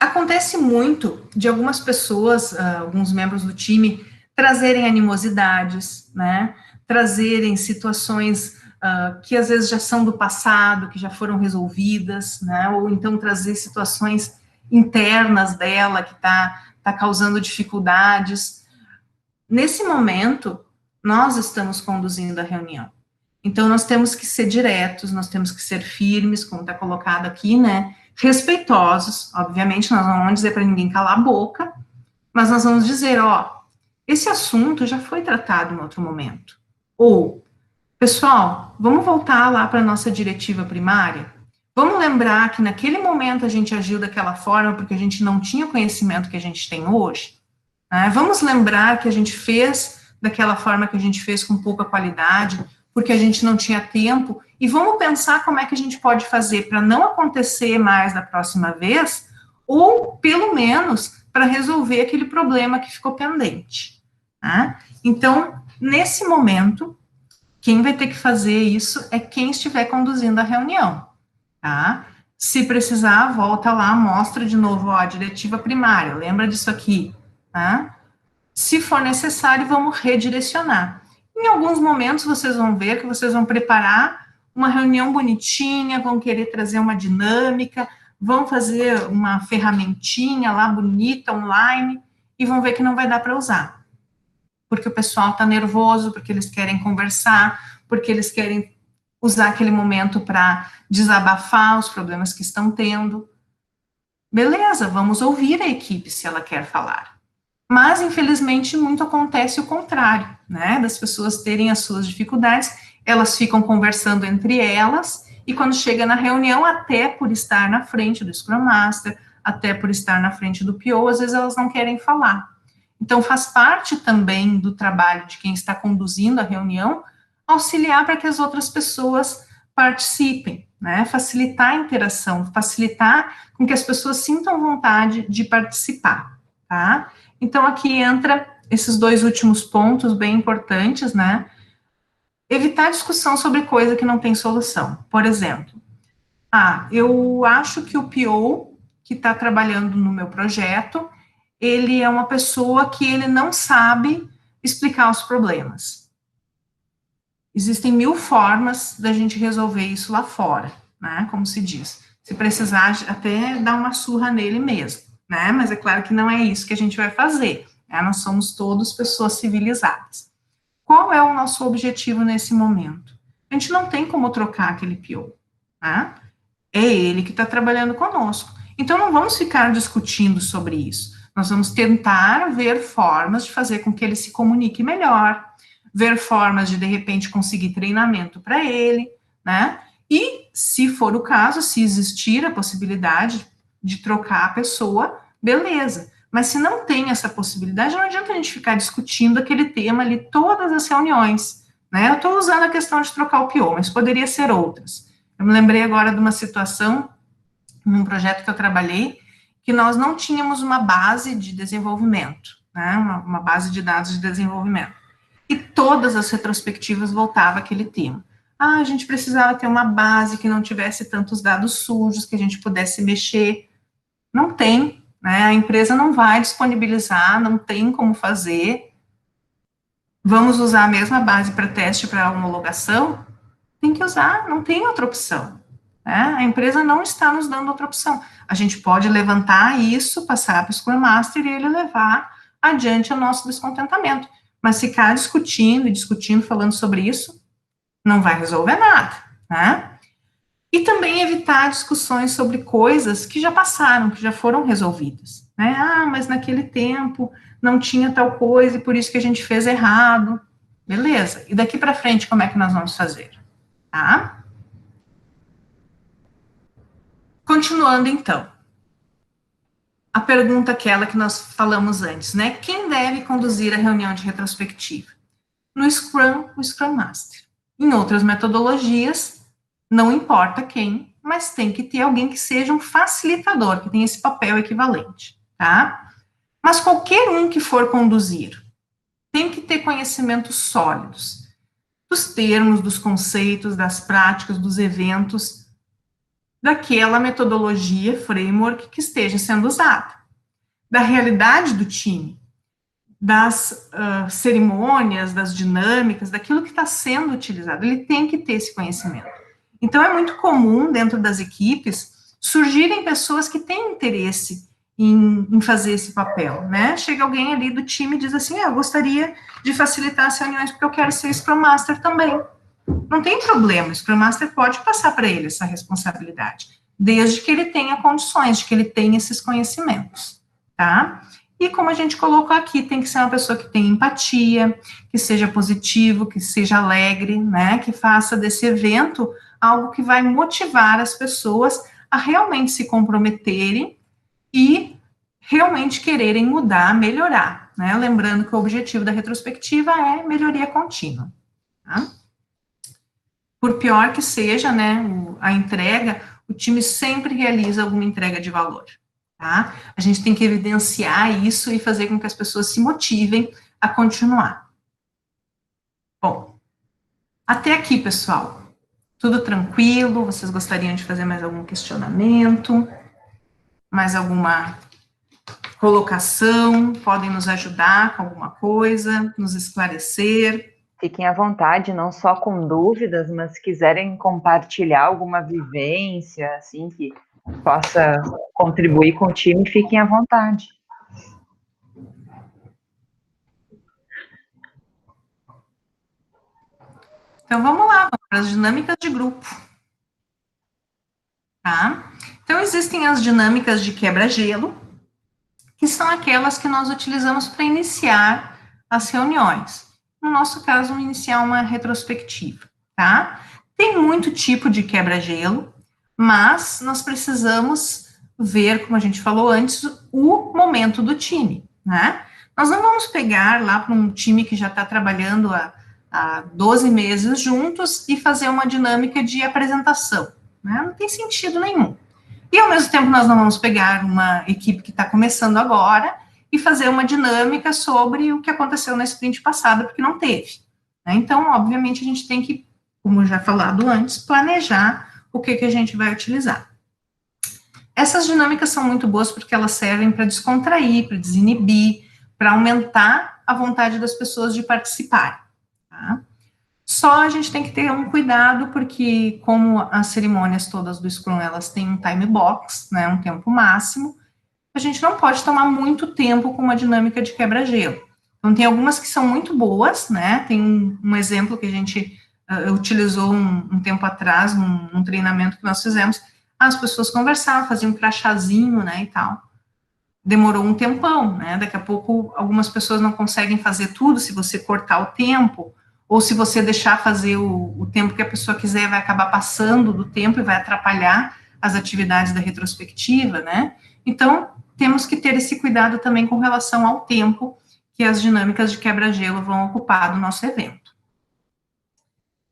Speaker 2: Acontece muito de algumas pessoas, alguns membros do time, trazerem animosidades, né? Trazerem situações que às vezes já são do passado, que já foram resolvidas, né? Ou então trazer situações internas dela que tá causando dificuldades. Nesse momento, nós estamos conduzindo a reunião. Então, nós temos que ser diretos, nós temos que ser firmes, como está colocado aqui, né? Respeitosos, obviamente, nós não vamos dizer para ninguém calar a boca, mas nós vamos dizer, ó, esse assunto já foi tratado em outro momento. Ou, pessoal, vamos voltar lá para a nossa diretiva primária? Vamos lembrar que naquele momento a gente agiu daquela forma porque a gente não tinha o conhecimento que a gente tem hoje? Né? Vamos lembrar que a gente fez daquela forma que a gente fez com pouca qualidade, porque a gente não tinha tempo, e vamos pensar como é que a gente pode fazer para não acontecer mais da próxima vez, ou, pelo menos, para resolver aquele problema que ficou pendente. Tá? Então, nesse momento, quem vai ter que fazer isso é quem estiver conduzindo a reunião. Tá? Se precisar, volta lá, mostra de novo ó, a diretiva primária, lembra disso aqui. Tá? Se for necessário, vamos redirecionar. Em alguns momentos, vocês vão ver que vocês vão preparar uma reunião bonitinha, vão querer trazer uma dinâmica, vão fazer uma ferramentinha lá bonita, online, e vão ver que não vai dar para usar. Porque o pessoal está nervoso, porque eles querem conversar, porque eles querem usar aquele momento para desabafar os problemas que estão tendo. Beleza, vamos ouvir a equipe se ela quer falar. Mas, infelizmente, muito acontece o contrário, né, das pessoas terem as suas dificuldades, elas ficam conversando entre elas, e quando chega na reunião, até por estar na frente do Scrum Master, até por estar na frente do PO, às vezes elas não querem falar. Então, faz parte também do trabalho de quem está conduzindo a reunião, auxiliar para que as outras pessoas participem, né, facilitar a interação, facilitar com que as pessoas sintam vontade de participar, tá? Então, aqui entra esses dois últimos pontos bem importantes, né? Evitar discussão sobre coisa que não tem solução. Por exemplo, eu acho que o PO que está trabalhando no meu projeto, ele é uma pessoa que ele não sabe explicar os problemas. Existem 1000 formas da gente resolver isso lá fora, né? Como se diz. Se precisar, até dar uma surra nele mesmo. Né? Mas é claro que não é isso que a gente vai fazer, né? Nós somos todos pessoas civilizadas. Qual é o nosso objetivo nesse momento? A gente não tem como trocar aquele PO, né? É ele que está trabalhando conosco. Então, não vamos ficar discutindo sobre isso. Nós vamos tentar ver formas de fazer com que ele se comunique melhor, ver formas de repente, conseguir treinamento para ele, né? E, se for o caso, se existir a possibilidade de trocar a pessoa, beleza. Mas se não tem essa possibilidade, não adianta a gente ficar discutindo aquele tema ali todas as reuniões, né? Eu estou usando a questão de trocar o PO, mas poderia ser outras. Eu me lembrei agora de uma situação, num projeto que eu trabalhei, que nós não tínhamos uma base de desenvolvimento, né? Uma base de dados de desenvolvimento. E todas as retrospectivas voltavam àquele tema. Ah, a gente precisava ter uma base que não tivesse tantos dados sujos, que a gente pudesse mexer. Não tem, né? A empresa não vai disponibilizar, não tem como fazer. Vamos usar a mesma base para teste para homologação? Tem que usar, não tem outra opção. Né? A empresa não está nos dando outra opção. A gente pode levantar isso, passar para o Scrum Master e ele levar adiante o nosso descontentamento. Mas ficar discutindo, falando sobre isso, não vai resolver nada, né? E também evitar discussões sobre coisas que já passaram, que já foram resolvidas, né? Ah, mas naquele tempo não tinha tal coisa e por isso que a gente fez errado. Beleza, e daqui para frente como é que nós vamos fazer? Tá? Continuando então. A pergunta aquela que nós falamos antes, né? Quem deve conduzir a reunião de retrospectiva? No Scrum, o Scrum Master. Em outras metodologias, não importa quem, mas tem que ter alguém que seja um facilitador, que tenha esse papel equivalente, tá? Mas qualquer um que for conduzir tem que ter conhecimentos sólidos dos termos, dos conceitos, das práticas, dos eventos, daquela metodologia, framework que esteja sendo usada, da realidade do time, das cerimônias, das dinâmicas, daquilo que está sendo utilizado. Ele tem que ter esse conhecimento. Então, é muito comum, dentro das equipes, surgirem pessoas que têm interesse em fazer esse papel, né? Chega alguém ali do time e diz assim, eu gostaria de facilitar as reuniões porque eu quero ser Scrum Master também. Não tem problema, o Scrum Master pode passar para ele essa responsabilidade, desde que ele tenha condições, de que ele tenha esses conhecimentos, tá? E como a gente colocou aqui, tem que ser uma pessoa que tenha empatia, que seja positivo, que seja alegre, né? Que faça desse evento algo que vai motivar as pessoas a realmente se comprometerem e realmente quererem mudar, melhorar, né? Lembrando que o objetivo da retrospectiva é melhoria contínua, tá? Por pior que seja, né, a entrega, o time sempre realiza alguma entrega de valor, tá? A gente tem que evidenciar isso e fazer com que as pessoas se motivem a continuar. Bom, até aqui, pessoal. Tudo tranquilo? Vocês gostariam de fazer mais algum questionamento? Mais alguma colocação? Podem nos ajudar com alguma coisa? Nos esclarecer?
Speaker 1: Fiquem à vontade, não só com dúvidas, mas se quiserem compartilhar alguma vivência, assim, que possa contribuir com o time, fiquem à vontade.
Speaker 2: Então, vamos lá, vamos para as dinâmicas de grupo. Tá? Então, existem as dinâmicas de quebra-gelo, que são aquelas que nós utilizamos para iniciar as reuniões. No nosso caso, iniciar uma retrospectiva, tá? Tem muito tipo de quebra-gelo, mas nós precisamos ver, como a gente falou antes, o momento do time, né? Nós não vamos pegar lá para um time que já está trabalhando há 12 meses juntos e fazer uma dinâmica de apresentação, né? Não tem sentido nenhum. E, ao mesmo tempo, nós não vamos pegar uma equipe que está começando agora e fazer uma dinâmica sobre o que aconteceu na sprint passada, porque não teve, né? Então, obviamente, a gente tem que, como já falado antes, planejar o que a gente vai utilizar. Essas dinâmicas são muito boas porque elas servem para descontrair, para desinibir, para aumentar a vontade das pessoas de participar, tá? Só a gente tem que ter um cuidado, porque como as cerimônias todas do Scrum, elas têm um time box, né, um tempo máximo, a gente não pode tomar muito tempo com uma dinâmica de quebra-gelo. Então, tem algumas que são muito boas, né, tem um exemplo que a gente utilizou um tempo atrás, num treinamento que nós fizemos, as pessoas conversavam, faziam um crachazinho, né, e tal. Demorou um tempão, né, daqui a pouco algumas pessoas não conseguem fazer tudo, se você cortar o tempo, ou se você deixar fazer o tempo que a pessoa quiser, vai acabar passando do tempo e vai atrapalhar as atividades da retrospectiva, né? Então, temos que ter esse cuidado também com relação ao tempo que as dinâmicas de quebra-gelo vão ocupar no nosso evento.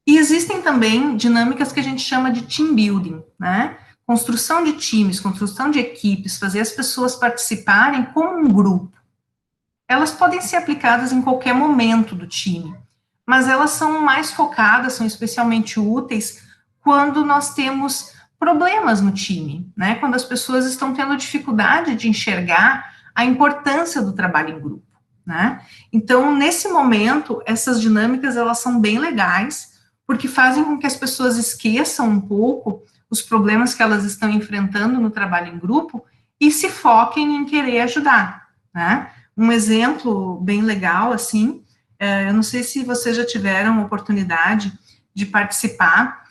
Speaker 2: E existem também dinâmicas que a gente chama de team building, né? Construção de times, construção de equipes, fazer as pessoas participarem como um grupo. Elas podem ser aplicadas em qualquer momento do time, mas elas são mais focadas, são especialmente úteis quando nós temos problemas no time, né? Quando as pessoas estão tendo dificuldade de enxergar a importância do trabalho em grupo, né? Então, nesse momento, essas dinâmicas, elas são bem legais, porque fazem com que as pessoas esqueçam um pouco os problemas que elas estão enfrentando no trabalho em grupo e se foquem em querer ajudar, né? Um exemplo bem legal, assim, eu não sei se vocês já tiveram oportunidade de participar,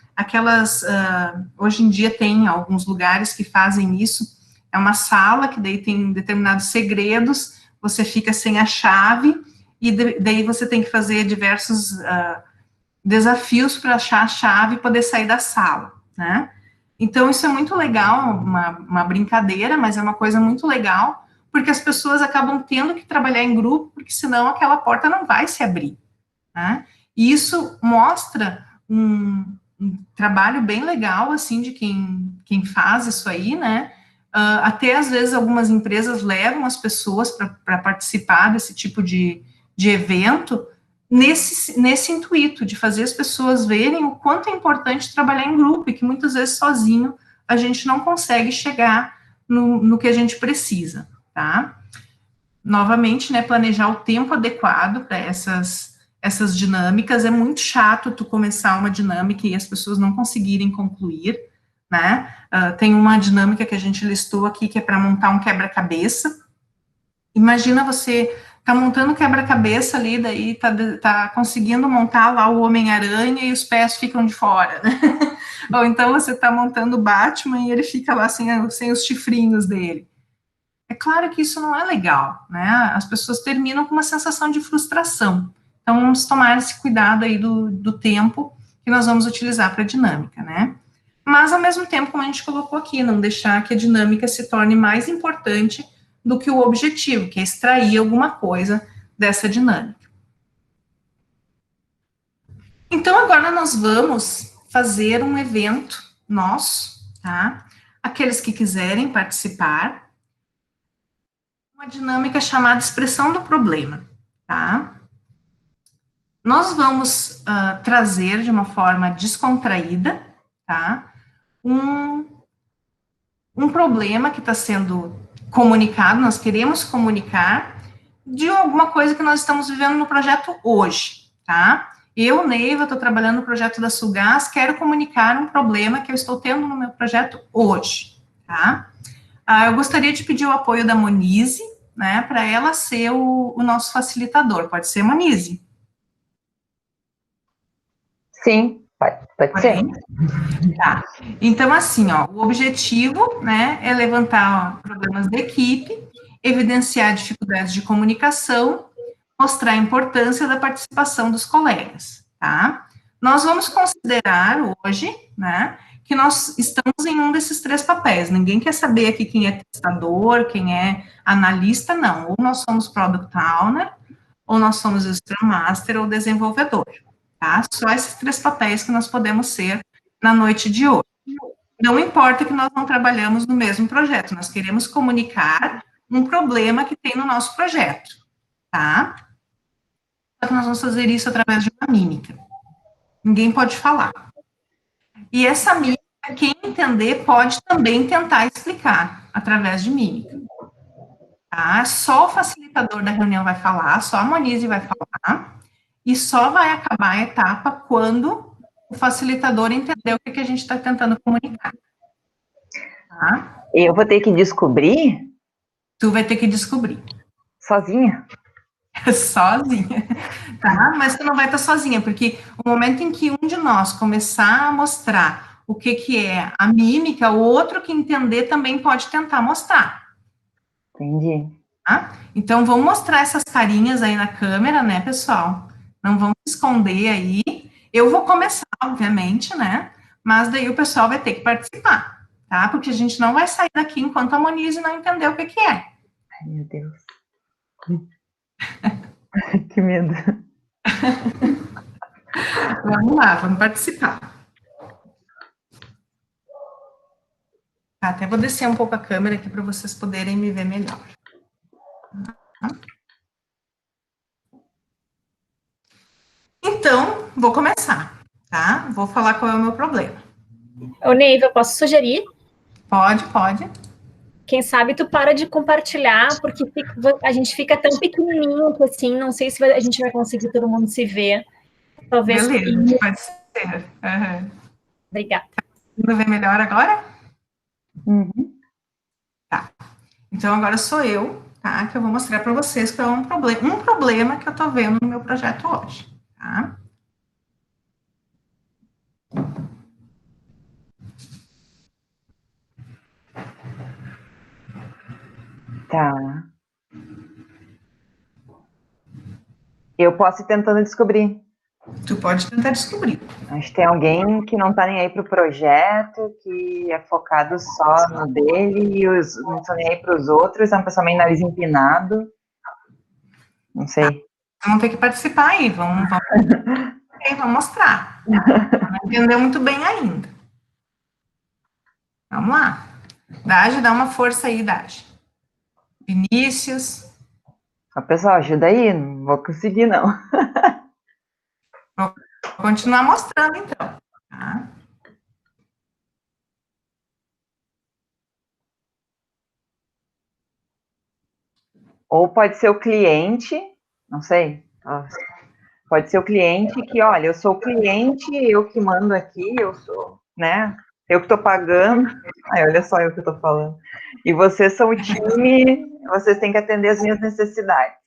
Speaker 2: hoje em dia tem alguns lugares que fazem isso, é uma sala que daí tem determinados segredos, você fica sem a chave, e daí você tem que fazer diversos desafios para achar a chave e poder sair da sala, né? Então, isso é muito legal, uma brincadeira, mas é uma coisa muito legal, porque as pessoas acabam tendo que trabalhar em grupo, porque senão aquela porta não vai se abrir, né? E isso mostra um trabalho bem legal, assim, de quem faz isso aí, né? Até, às vezes, algumas empresas levam as pessoas para participar desse tipo de evento, nesse intuito de fazer as pessoas verem o quanto é importante trabalhar em grupo e que muitas vezes sozinho a gente não consegue chegar no que a gente precisa, tá? Novamente, né, planejar o tempo adequado para essas dinâmicas. É muito chato tu começar uma dinâmica e as pessoas não conseguirem concluir, né? Tem uma dinâmica que a gente listou aqui que é para montar um quebra-cabeça. Imagina você tá montando quebra-cabeça ali, daí tá conseguindo montar lá o Homem-Aranha e os pés ficam de fora, né? Ou então você tá montando o Batman e ele fica lá sem os chifrinhos dele. É claro que isso não é legal, né? As pessoas terminam com uma sensação de frustração. Então, vamos tomar esse cuidado aí do tempo que nós vamos utilizar para a dinâmica, né? Mas, ao mesmo tempo, como a gente colocou aqui, não deixar que a dinâmica se torne mais importante do que o objetivo, que é extrair alguma coisa dessa dinâmica. Então, agora nós vamos fazer um evento nosso, tá? Aqueles que quiserem participar, uma dinâmica chamada expressão do problema, tá? Nós vamos trazer de uma forma descontraída, tá? Um problema que está sendo comunicado, nós queremos comunicar de alguma coisa que nós estamos vivendo no projeto hoje, tá? Eu, Neiva, estou trabalhando no projeto da Sulgás, quero comunicar um problema que eu estou tendo no meu projeto hoje, tá? Eu gostaria de pedir o apoio da Monize, né, para ela ser o nosso facilitador. Pode ser, Monize?
Speaker 1: Sim, pode ser.
Speaker 2: Tá. Então, assim, ó, o objetivo, né, é levantar problemas da equipe, evidenciar dificuldades de comunicação, mostrar a importância da participação dos colegas, tá? Nós vamos considerar hoje, né, que nós estamos em um desses três papéis. Ninguém quer saber aqui quem é testador, quem é analista, não. Ou nós somos Product Owner, ou nós somos Scrum Master ou desenvolvedor, tá? Só esses três papéis que nós podemos ser na noite de hoje. Não importa que nós não trabalhamos no mesmo projeto, nós queremos comunicar um problema que tem no nosso projeto, tá? Só que nós vamos fazer isso através de uma mímica. Ninguém pode falar. E essa mímica, quem entender, pode também tentar explicar através de mímica. Tá? Só o facilitador da reunião vai falar, só a Monize vai falar, e só vai acabar a etapa quando o facilitador entender o que a gente está tentando comunicar. Tá?
Speaker 1: Eu vou ter que descobrir?
Speaker 2: Tu vai ter que descobrir.
Speaker 1: Sozinha?
Speaker 2: Sozinha, tá? Mas tu não vai estar sozinha, porque o momento em que um de nós começar a mostrar o que é a mímica, o outro que entender também pode tentar mostrar.
Speaker 1: Entendi.
Speaker 2: Tá? Então, vamos mostrar essas carinhas aí na câmera, né, pessoal? Não vamos esconder aí. Eu vou começar, obviamente, né? Mas daí o pessoal vai ter que participar, tá? Porque a gente não vai sair daqui enquanto a Monize não entender o que é.
Speaker 1: Ai, meu Deus. Que medo.
Speaker 2: Vamos lá, vamos participar. Tá, até vou descer um pouco a câmera aqui para vocês poderem me ver melhor. Então, vou começar, tá? Vou falar qual é o meu problema.
Speaker 4: Ô, Neiva, eu posso sugerir?
Speaker 2: Pode.
Speaker 4: Quem sabe tu para de compartilhar, porque a gente fica tão pequenininho que, assim, não sei se a gente vai conseguir todo mundo se ver. Talvez.
Speaker 2: Beleza, pode ser. Uhum.
Speaker 4: Obrigada.
Speaker 2: Conseguindo ver melhor agora?
Speaker 1: Uhum.
Speaker 2: Tá. Então, agora sou eu, tá? Que eu vou mostrar para vocês que é um problema que eu tô vendo no meu projeto hoje, tá?
Speaker 1: Tá. Eu posso ir tentando descobrir.
Speaker 2: Tu pode tentar descobrir.
Speaker 1: Acho que tem alguém que não tá nem aí pro projeto, que é focado só no dele, e não tá nem aí pros outros, é um pessoal meio nariz empinado. Não sei.
Speaker 2: Vão ter que participar aí, vamos mostrar. Não entendeu muito bem ainda. Vamos lá. Dage, dá uma força aí, Dage. Vinícius.
Speaker 1: Ó, pessoal, ajuda aí, não vou conseguir, não.
Speaker 2: Vou continuar mostrando, então. Tá?
Speaker 1: Ou pode ser o cliente, não sei. Pode ser o cliente que, olha, eu sou o cliente, eu que mando aqui, eu sou, né? Eu que estou pagando. Ai, olha só eu que estou falando. E vocês são o time, vocês têm que atender as minhas necessidades.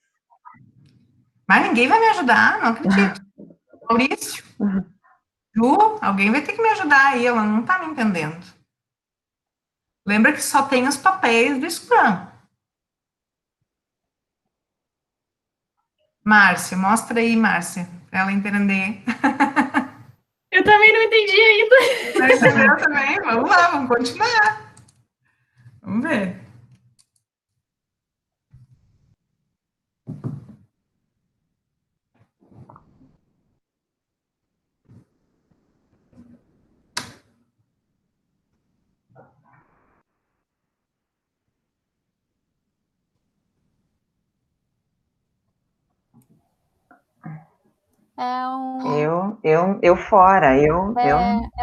Speaker 2: Mas ninguém vai me ajudar, não acredito. Maurício, Ju, alguém vai ter que me ajudar aí, ela não está me entendendo. Lembra que só tem os papéis do Scrum. Márcia, mostra aí, Márcia, para ela entender.
Speaker 4: Eu também não entendi ainda.
Speaker 2: Não entendeu também? Vamos lá, vamos continuar. Vamos ver.
Speaker 5: É um,
Speaker 1: Eu fora,
Speaker 5: é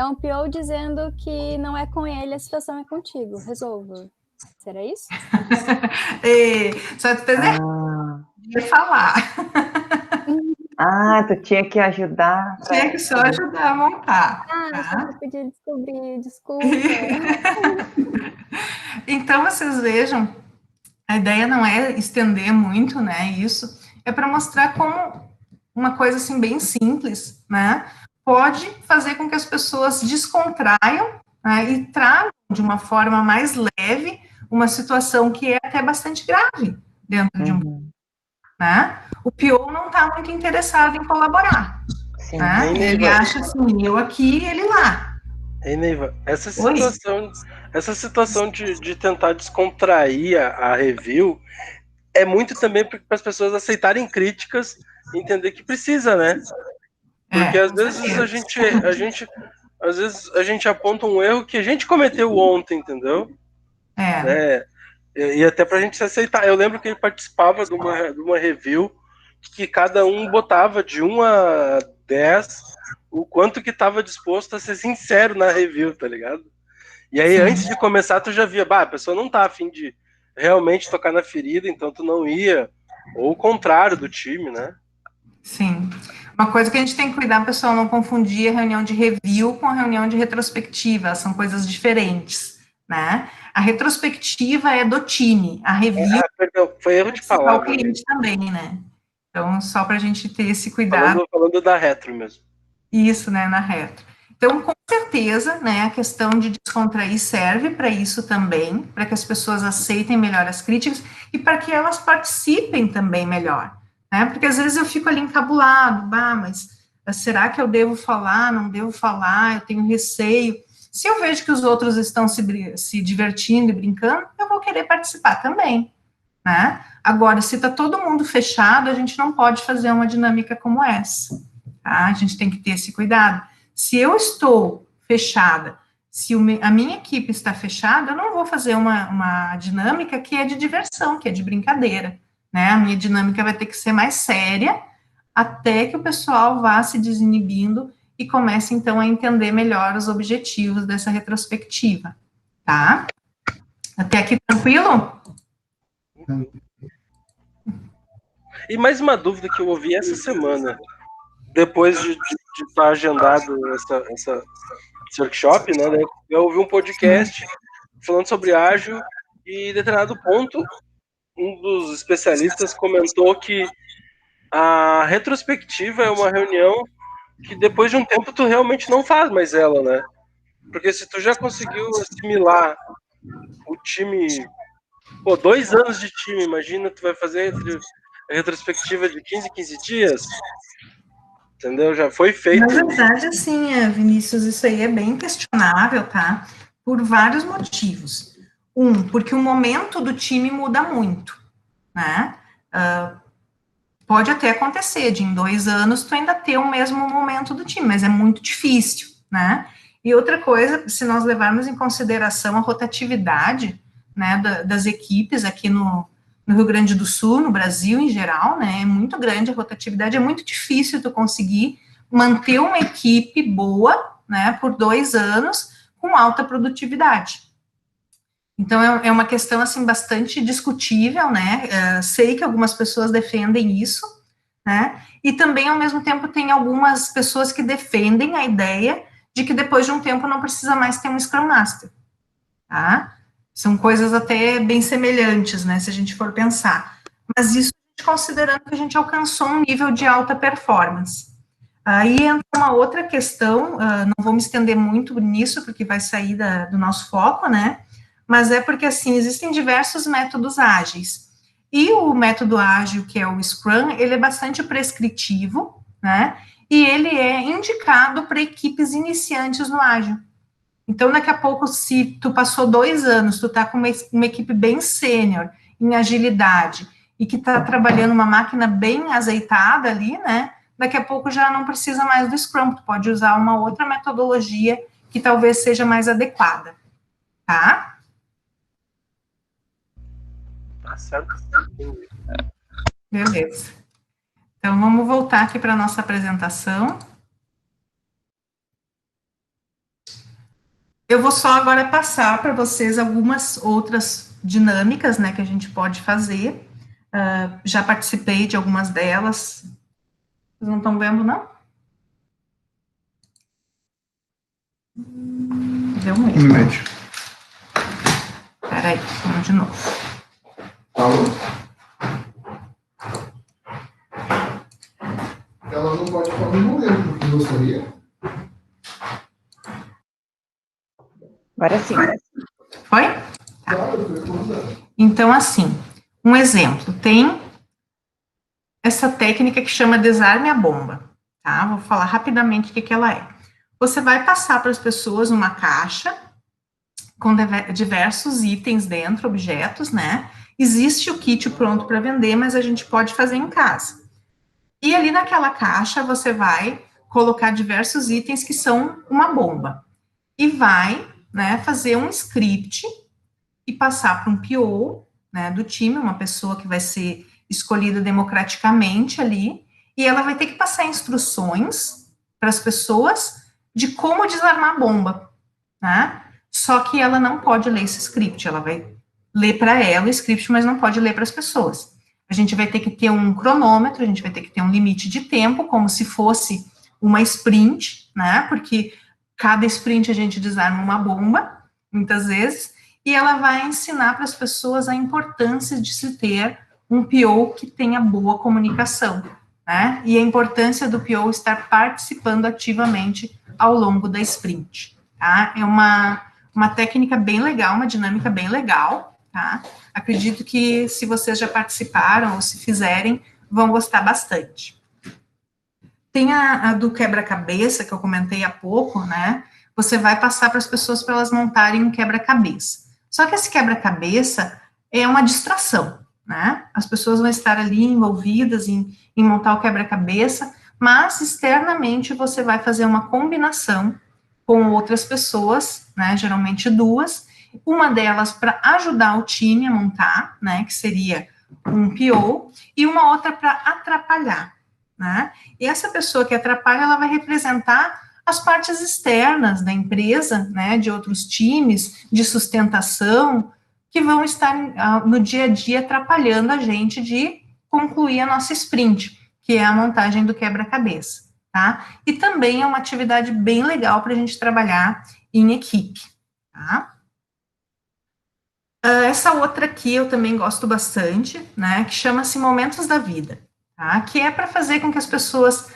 Speaker 5: um PO dizendo que não é com ele, a situação é contigo, resolva. Será isso?
Speaker 2: Só tu fez de falar.
Speaker 1: tu tinha que ajudar.
Speaker 2: Tinha que só ajudar a montar.
Speaker 5: Só que podia descobrir, desculpa.
Speaker 2: Então, vocês vejam, a ideia não é estender muito, né, isso, é para mostrar como uma coisa, assim, bem simples, né, pode fazer com que as pessoas descontraiam, né, e tragam de uma forma mais leve uma situação que é até bastante grave dentro de um, né? O PO não está muito interessado em colaborar,
Speaker 1: Sim.
Speaker 2: né? Ele acha assim, eu aqui, ele lá.
Speaker 6: Ei, Neiva, essa situação de tentar descontrair a review é muito também para as pessoas aceitarem críticas e entender que precisa, né? Porque às vezes a gente aponta um erro que a gente cometeu ontem, entendeu? E até pra gente se aceitar. Eu lembro que ele participava de uma review que cada um botava de 1 a 10 o quanto que estava disposto a ser sincero na review, tá ligado? E aí, antes de começar, tu já via, a pessoa não tá a fim de realmente tocar na ferida, então tu não ia. Ou o contrário do time, né?
Speaker 2: Sim. Uma coisa que a gente tem que cuidar, pessoal, não confundir a reunião de review com a reunião de retrospectiva, são coisas diferentes, né? A retrospectiva é do time, a review
Speaker 6: perdão, foi erro de palavra.
Speaker 2: O cliente também, né? Então, só para a gente ter esse cuidado.
Speaker 6: Falando da retro mesmo.
Speaker 2: Isso, né, na retro. Então, com certeza, né, a questão de descontrair serve para isso também, para que as pessoas aceitem melhor as críticas e para que elas participem também melhor, né? Porque às vezes eu fico ali encabulado, mas será que eu devo falar, não devo falar, eu tenho receio. Se eu vejo que os outros estão se divertindo e brincando, eu vou querer participar também, né? Agora, se está todo mundo fechado, a gente não pode fazer uma dinâmica como essa, tá? A gente tem que ter esse cuidado. Se eu estou fechada, se a minha equipe está fechada, eu não vou fazer uma dinâmica que é de diversão, que é de brincadeira, né? A minha dinâmica vai ter que ser mais séria, até que o pessoal vá se desinibindo e comece, então, a entender melhor os objetivos dessa retrospectiva, tá? Até aqui tranquilo?
Speaker 6: E mais uma dúvida que eu ouvi essa semana, depois de estar agendado esse workshop, né? Eu ouvi um podcast falando sobre ágil e, em determinado ponto, um dos especialistas comentou que a retrospectiva é uma reunião que depois de um tempo tu realmente não faz mais ela, né? Porque se tu já conseguiu assimilar o time, 2 anos de time, imagina tu vai fazer a retrospectiva de 15 dias, entendeu? Já foi feito.
Speaker 2: Na verdade, assim, Vinícius, isso aí é bem questionável, tá? Por vários motivos. Porque o momento do time muda muito, né? Pode até acontecer de em 2 anos tu ainda ter o mesmo momento do time, mas é muito difícil, né? E outra coisa, se nós levarmos em consideração a rotatividade, né, das equipes aqui no Rio Grande do Sul, no Brasil em geral, né, é muito grande a rotatividade, é muito difícil tu conseguir manter uma equipe boa, né, por 2 anos com alta produtividade. Então, é uma questão, assim, bastante discutível, né, sei que algumas pessoas defendem isso, né, e também, ao mesmo tempo, tem algumas pessoas que defendem a ideia de que depois de um tempo não precisa mais ter um Scrum Master, tá? São coisas até bem semelhantes, né, se a gente for pensar. Mas isso considerando que a gente alcançou um nível de alta performance. Aí entra uma outra questão, não vou me estender muito nisso, porque vai sair do nosso foco, né, mas é porque, assim, existem diversos métodos ágeis. E o método ágil, que é o Scrum, ele é bastante prescritivo, né, e ele é indicado para equipes iniciantes no ágil. Então, daqui a pouco, se tu passou 2 anos, tu tá com uma equipe bem sênior em agilidade e que tá trabalhando uma máquina bem azeitada ali, né, daqui a pouco já não precisa mais do Scrum, tu pode usar uma outra metodologia que talvez seja mais adequada, tá?
Speaker 6: Tá certo.
Speaker 2: Beleza. Então, vamos voltar aqui para a nossa apresentação. Eu vou só agora passar para vocês algumas outras dinâmicas, né, que a gente pode fazer. Já participei de algumas delas. Vocês não estão vendo, não? Deu mesmo. Peraí, vamos de novo.
Speaker 7: Ela não pode falar no momento, porque gostaria.
Speaker 1: Agora sim.
Speaker 2: Foi? Tá. Então, assim, um exemplo, tem essa técnica que chama desarme a bomba, tá? Vou falar rapidamente o que ela é. Você vai passar para as pessoas uma caixa com diversos itens dentro, objetos, né? Existe o kit pronto para vender, mas a gente pode fazer em casa. E ali naquela caixa você vai colocar diversos itens que são uma bomba. E vai, né, fazer um script e passar para um PO, né, do time, uma pessoa que vai ser escolhida democraticamente ali, e ela vai ter que passar instruções para as pessoas de como desarmar a bomba, né? Só que ela não pode ler esse script, ela vai ler para ela o script, mas não pode ler para as pessoas. A gente vai ter que ter um cronômetro, a gente vai ter que ter um limite de tempo, como se fosse uma sprint, né? Porque cada sprint a gente desarma uma bomba, muitas vezes, e ela vai ensinar para as pessoas a importância de se ter um PO que tenha boa comunicação, né? E a importância do PO estar participando ativamente ao longo da sprint, tá? É uma técnica bem legal, uma dinâmica bem legal, tá? Acredito que se vocês já participaram ou se fizerem, vão gostar bastante. Tem a do quebra-cabeça, que eu comentei há pouco, né? você vai passar para as pessoas para elas montarem um quebra-cabeça. Só que esse quebra-cabeça é uma distração, né? As pessoas vão estar ali envolvidas em montar o quebra-cabeça, mas externamente você vai fazer uma combinação com outras pessoas, né? Geralmente duas, uma delas para ajudar o time a montar, né? Que seria um PO, e uma outra para atrapalhar, né? E essa pessoa que atrapalha, ela vai representar as partes externas da empresa, né, de outros times, de sustentação, que vão estar no dia a dia atrapalhando a gente de concluir a nossa sprint, que é a montagem do quebra-cabeça, tá? E também é uma atividade bem legal para a gente trabalhar em equipe, tá? Essa outra aqui eu também gosto bastante, né, que chama-se Momentos da Vida, tá? Que é para fazer com que as pessoas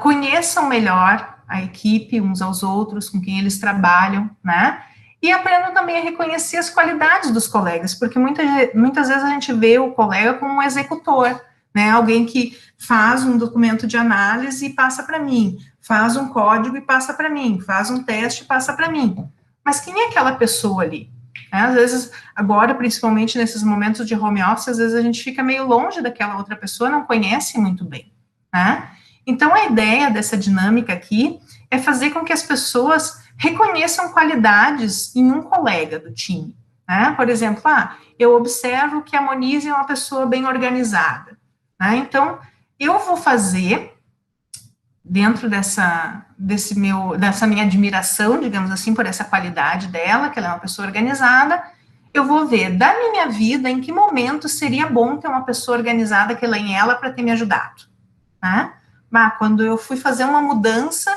Speaker 2: conheçam melhor a equipe, uns aos outros, com quem eles trabalham, né? E aprendam também a reconhecer as qualidades dos colegas, porque muitas vezes a gente vê o colega como um executor, né? Alguém que faz um documento de análise e passa para mim, faz um código e passa para mim, faz um teste e passa para mim. Mas quem é aquela pessoa ali? Às vezes, agora, principalmente nesses momentos de home office, às vezes a gente fica meio longe daquela outra pessoa, não conhece muito bem, né? Então, a ideia dessa dinâmica aqui é fazer com que as pessoas reconheçam qualidades em um colega do time, né? Por exemplo, eu observo que a Monize é uma pessoa bem organizada, né? Então, eu vou fazer, dentro dessa minha admiração, digamos assim, por essa qualidade dela, que ela é uma pessoa organizada, eu vou ver da minha vida em que momento seria bom ter uma pessoa organizada que nem ela para ter me ajudado, né? Quando eu fui fazer uma mudança,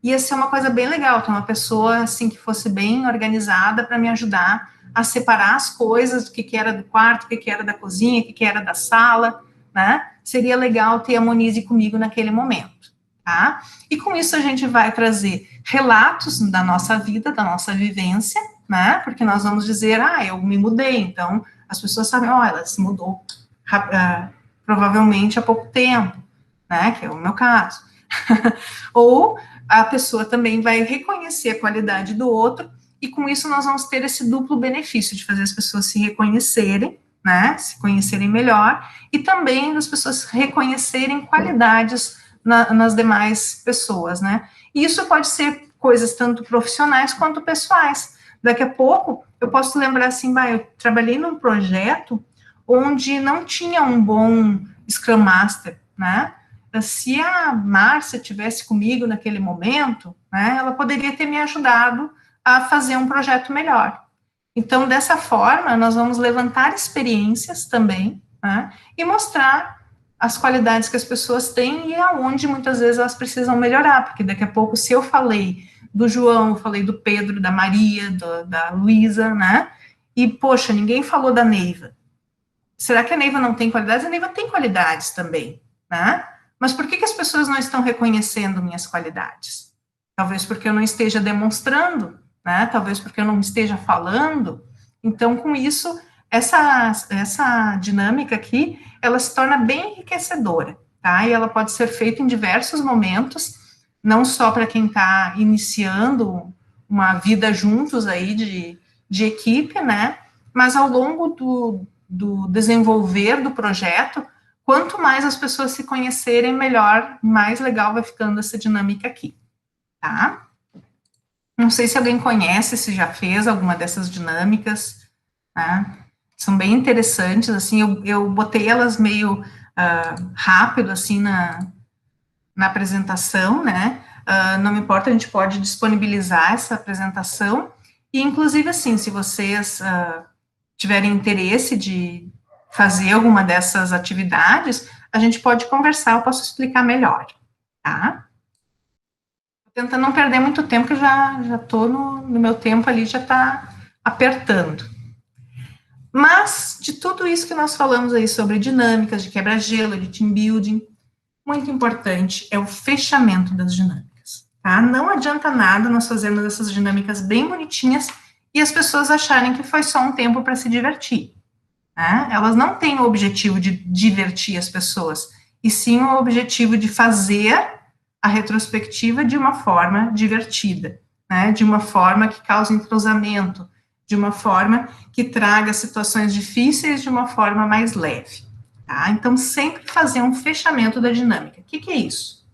Speaker 2: ia ser uma coisa bem legal, ter uma pessoa, assim, que fosse bem organizada para me ajudar a separar as coisas, o que era do quarto, o que era da cozinha, o que era da sala, né? Seria legal ter a Monize comigo naquele momento, tá? E com isso a gente vai trazer relatos da nossa vida, da nossa vivência, né? Porque nós vamos dizer, eu me mudei, então as pessoas sabem, ela se mudou provavelmente há pouco tempo, né, que é o meu caso. Ou a pessoa também vai reconhecer a qualidade do outro, e com isso nós vamos ter esse duplo benefício de fazer as pessoas se reconhecerem, né, se conhecerem melhor, e também das pessoas reconhecerem qualidades nas demais pessoas, né. E isso pode ser coisas tanto profissionais quanto pessoais. Daqui a pouco, eu posso lembrar assim, eu trabalhei num projeto onde não tinha um bom Scrum Master, né. Se a Márcia tivesse comigo naquele momento, né, ela poderia ter me ajudado a fazer um projeto melhor. Então, dessa forma, nós vamos levantar experiências também, né, e mostrar as qualidades que as pessoas têm e aonde muitas vezes elas precisam melhorar, porque daqui a pouco, se eu falei do João, eu falei do Pedro, da Maria, da Luísa, né, e, poxa, ninguém falou da Neiva. Será que a Neiva não tem qualidades? A Neiva tem qualidades também, né? Mas por que as pessoas não estão reconhecendo minhas qualidades? Talvez porque eu não esteja demonstrando, né? Talvez porque eu não esteja falando. Então, com isso, essa dinâmica aqui, ela se torna bem enriquecedora, tá? E ela pode ser feita em diversos momentos, não só para quem está iniciando uma vida juntos aí de equipe, né? Mas ao longo do desenvolver do projeto, quanto mais as pessoas se conhecerem, melhor, mais legal vai ficando essa dinâmica aqui, tá? Não sei se alguém conhece, se já fez alguma dessas dinâmicas, né? São bem interessantes, assim, eu botei elas meio rápido, assim, na apresentação, né? Não me importa, a gente pode disponibilizar essa apresentação, e inclusive, assim, se vocês tiverem interesse de fazer alguma dessas atividades, a gente pode conversar, eu posso explicar melhor, tá? Tentando não perder muito tempo, que eu já estou no meu tempo ali, já está apertando. Mas, de tudo isso que nós falamos aí sobre dinâmicas, de quebra-gelo, de team building, muito importante é o fechamento das dinâmicas, tá? Não adianta nada nós fazermos essas dinâmicas bem bonitinhas e as pessoas acharem que foi só um tempo para se divertir. Né? Elas não têm o objetivo de divertir as pessoas, e sim o objetivo de fazer a retrospectiva de uma forma divertida, né, de uma forma que cause entrosamento, de uma forma que traga situações difíceis de uma forma mais leve, tá? Então, sempre fazer um fechamento da dinâmica. O que é isso?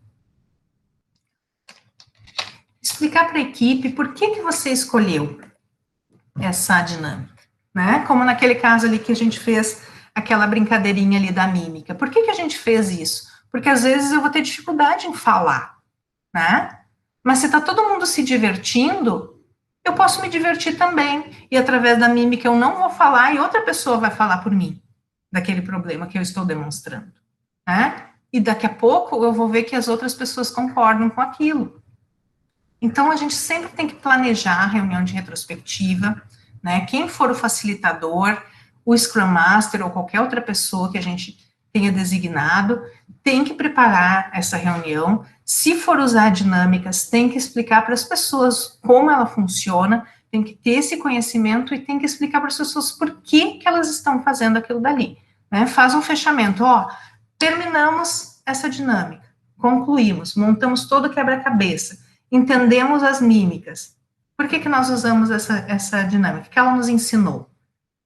Speaker 2: Explicar para a equipe por que você escolheu essa dinâmica, né? Como naquele caso ali que a gente fez aquela brincadeirinha ali da mímica. Por que a gente fez isso? Porque às vezes eu vou ter dificuldade em falar, né? Mas se está todo mundo se divertindo, eu posso me divertir também. E através da mímica eu não vou falar e outra pessoa vai falar por mim, daquele problema que eu estou demonstrando, né? E daqui a pouco eu vou ver que as outras pessoas concordam com aquilo. Então, a gente sempre tem que planejar a reunião de retrospectiva, né? Quem for o facilitador, o Scrum Master ou qualquer outra pessoa que a gente tenha designado, tem que preparar essa reunião. Se for usar dinâmicas, tem que explicar para as pessoas como ela funciona, tem que ter esse conhecimento e tem que explicar para as pessoas por que elas estão fazendo aquilo dali, né? Faz um fechamento, ó, terminamos essa dinâmica, concluímos, montamos todo o quebra-cabeça, entendemos as mímicas. Por que nós usamos essa dinâmica? Que ela nos ensinou.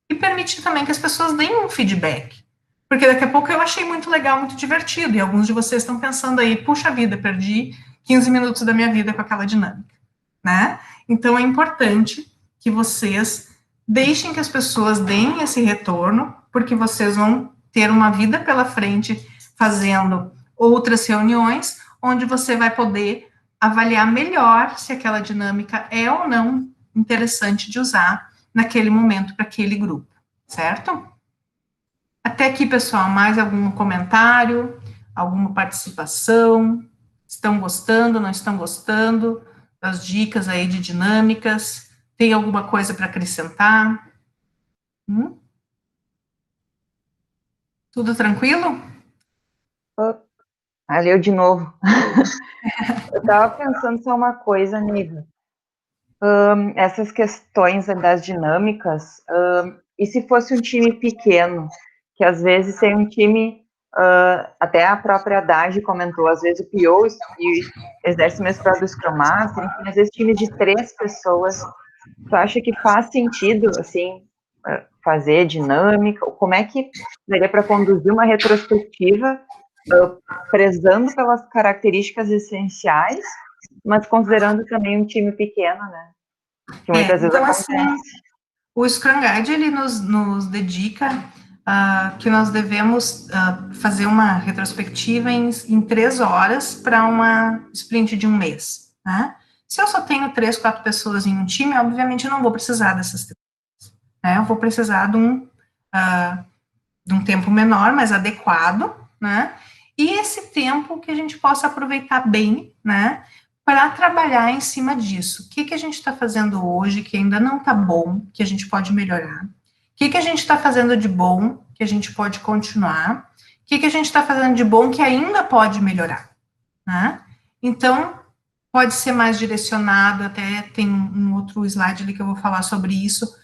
Speaker 2: E permite também que as pessoas deem um feedback. Porque daqui a pouco eu achei muito legal, muito divertido, e alguns de vocês estão pensando aí, puxa vida, perdi 15 minutos da minha vida com aquela dinâmica, né? Então, é importante que vocês deixem que as pessoas deem esse retorno, porque vocês vão ter uma vida pela frente fazendo outras reuniões, onde você vai poder avaliar melhor se aquela dinâmica é ou não interessante de usar naquele momento para aquele grupo, certo? Até aqui, pessoal, mais algum comentário, alguma participação? Estão gostando, não estão gostando das dicas aí de dinâmicas? Tem alguma coisa para acrescentar? Tudo tranquilo?
Speaker 1: Leu de novo. Eu estava pensando só uma coisa, Niva. Essas questões das dinâmicas, e se fosse um time pequeno, que às vezes tem um time, até a própria Dagi comentou, às vezes o PO exerce o mestrado do Scrum Master, enfim, às vezes time de 3 pessoas, tu acha que faz sentido, assim, fazer dinâmica? Como é que daria para conduzir uma retrospectiva, prezando pelas características essenciais, mas considerando também um time pequeno, né? Que muitas vezes
Speaker 2: então,
Speaker 1: acontece.
Speaker 2: assim, o Scrum Guide, ele nos dedica que nós devemos fazer uma retrospectiva em 3 horas para uma sprint de 1 mês, né? Se eu só tenho 3, 4 pessoas em um time, obviamente eu não vou precisar dessas 3 horas, né? Eu vou precisar de um tempo menor, mais adequado, né? E esse tempo que a gente possa aproveitar bem, né? Para trabalhar em cima disso. O que a gente está fazendo hoje que ainda não está bom, que a gente pode melhorar? O que a gente está fazendo de bom, que a gente pode continuar? O que a gente está fazendo de bom que ainda pode melhorar? Né? Então, pode ser mais direcionado, até tem um outro slide ali que eu vou falar sobre isso,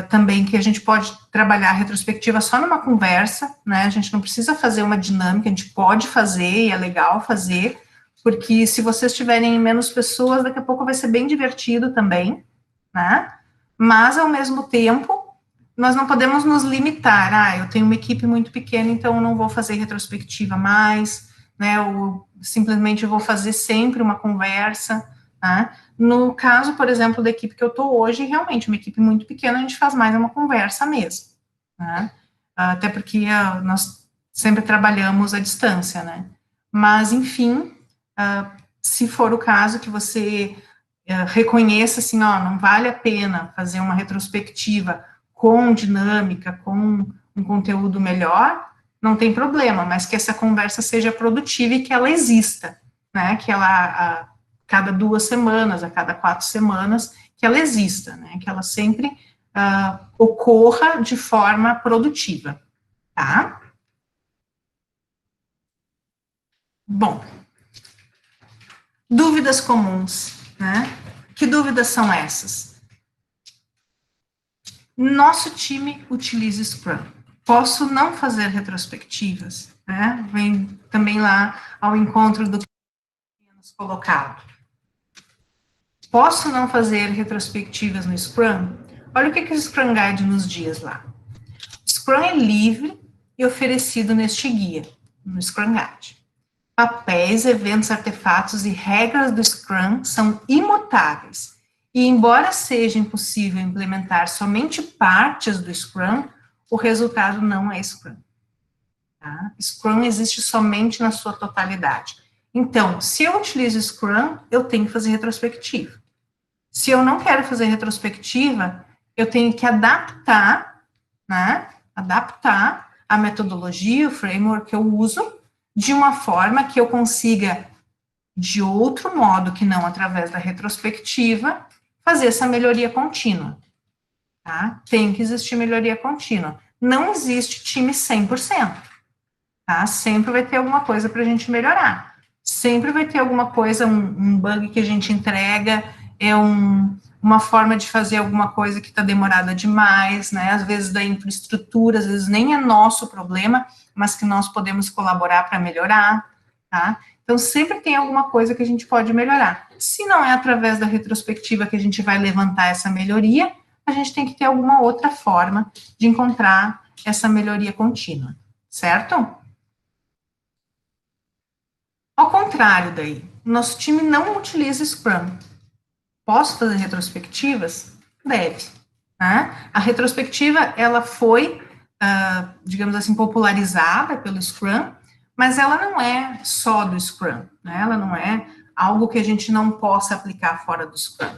Speaker 2: também, que a gente pode trabalhar a retrospectiva só numa conversa, né? A gente não precisa fazer uma dinâmica, a gente pode fazer, e é legal fazer, porque se vocês tiverem menos pessoas, daqui a pouco vai ser bem divertido também, né? Mas, ao mesmo tempo, nós não podemos nos limitar, eu tenho uma equipe muito pequena, então eu não vou fazer retrospectiva mais, né? Ou simplesmente vou fazer sempre uma conversa, né? No caso, por exemplo, da equipe que eu estou hoje, realmente, uma equipe muito pequena, a gente faz mais uma conversa mesmo, né? Até porque nós sempre trabalhamos à distância, né? Mas, enfim, se for o caso que você reconheça assim, não vale a pena fazer uma retrospectiva com dinâmica, com um conteúdo melhor, não tem problema, mas que essa conversa seja produtiva e que ela exista, né, que ela, a cada 2 semanas, a cada 4 semanas, que ela exista, né, que ela sempre ocorra de forma produtiva, tá? Bom, dúvidas comuns, né? Que dúvidas são essas? Nosso time utiliza Scrum. Posso não fazer retrospectivas, né? Vem também lá ao encontro do que nos colocado. Posso não fazer retrospectivas no Scrum? Olha o que o Scrum Guide nos diz lá. O Scrum é livre e oferecido neste guia, no Scrum Guide. Papéis, eventos, artefatos e regras do Scrum são imutáveis. E embora seja impossível implementar somente partes do Scrum, o resultado não é Scrum. Tá? Scrum existe somente na sua totalidade. Então, se eu utilizo Scrum, eu tenho que fazer retrospectiva. Se eu não quero fazer retrospectiva, eu tenho que adaptar, né? Adaptar a metodologia, o framework que eu uso, de uma forma que eu consiga, de outro modo que não através da retrospectiva, fazer essa melhoria contínua. Tá? Tem que existir melhoria contínua. Não existe time 100%. Tá? Sempre vai ter alguma coisa para a gente melhorar. Sempre vai ter alguma coisa, um bug que a gente entrega, uma forma de fazer alguma coisa que está demorada demais, né? Às vezes da infraestrutura, às vezes nem é nosso problema, mas que nós podemos colaborar para melhorar, tá? Então, sempre tem alguma coisa que a gente pode melhorar. Se não é através da retrospectiva que a gente vai levantar essa melhoria, a gente tem que ter alguma outra forma de encontrar essa melhoria contínua, certo? Ao contrário daí, nosso time não utiliza Scrum. Posso fazer retrospectivas? Deve. Né? A retrospectiva, ela foi, digamos assim, popularizada pelo Scrum, mas ela não é só do Scrum, né? Ela não é algo que a gente não possa aplicar fora do Scrum.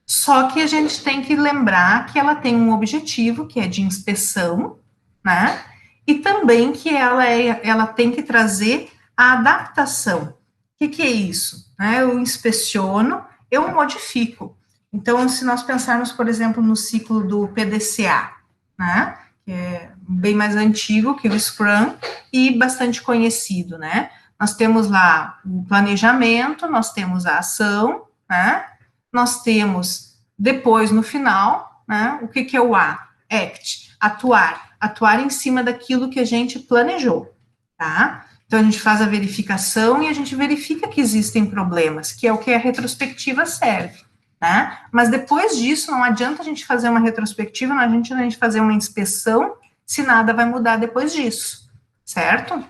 Speaker 2: Só que a gente tem que lembrar que ela tem um objetivo, que é de inspeção, né? E também que ela tem que trazer a adaptação. O que é isso? Eu inspeciono, eu modifico. Então, se nós pensarmos, por exemplo, no ciclo do PDCA, né? Que é bem mais antigo que o Scrum e bastante conhecido, né? Nós temos lá o planejamento, nós temos a ação, né? Nós temos, depois, no final, né? O que é o A? Act, atuar em cima daquilo que a gente planejou, tá? Então, a gente faz a verificação e a gente verifica que existem problemas, que é o que a retrospectiva serve, né? Mas depois disso, não adianta a gente fazer uma retrospectiva, não adianta a gente fazer uma inspeção, se nada vai mudar depois disso, certo?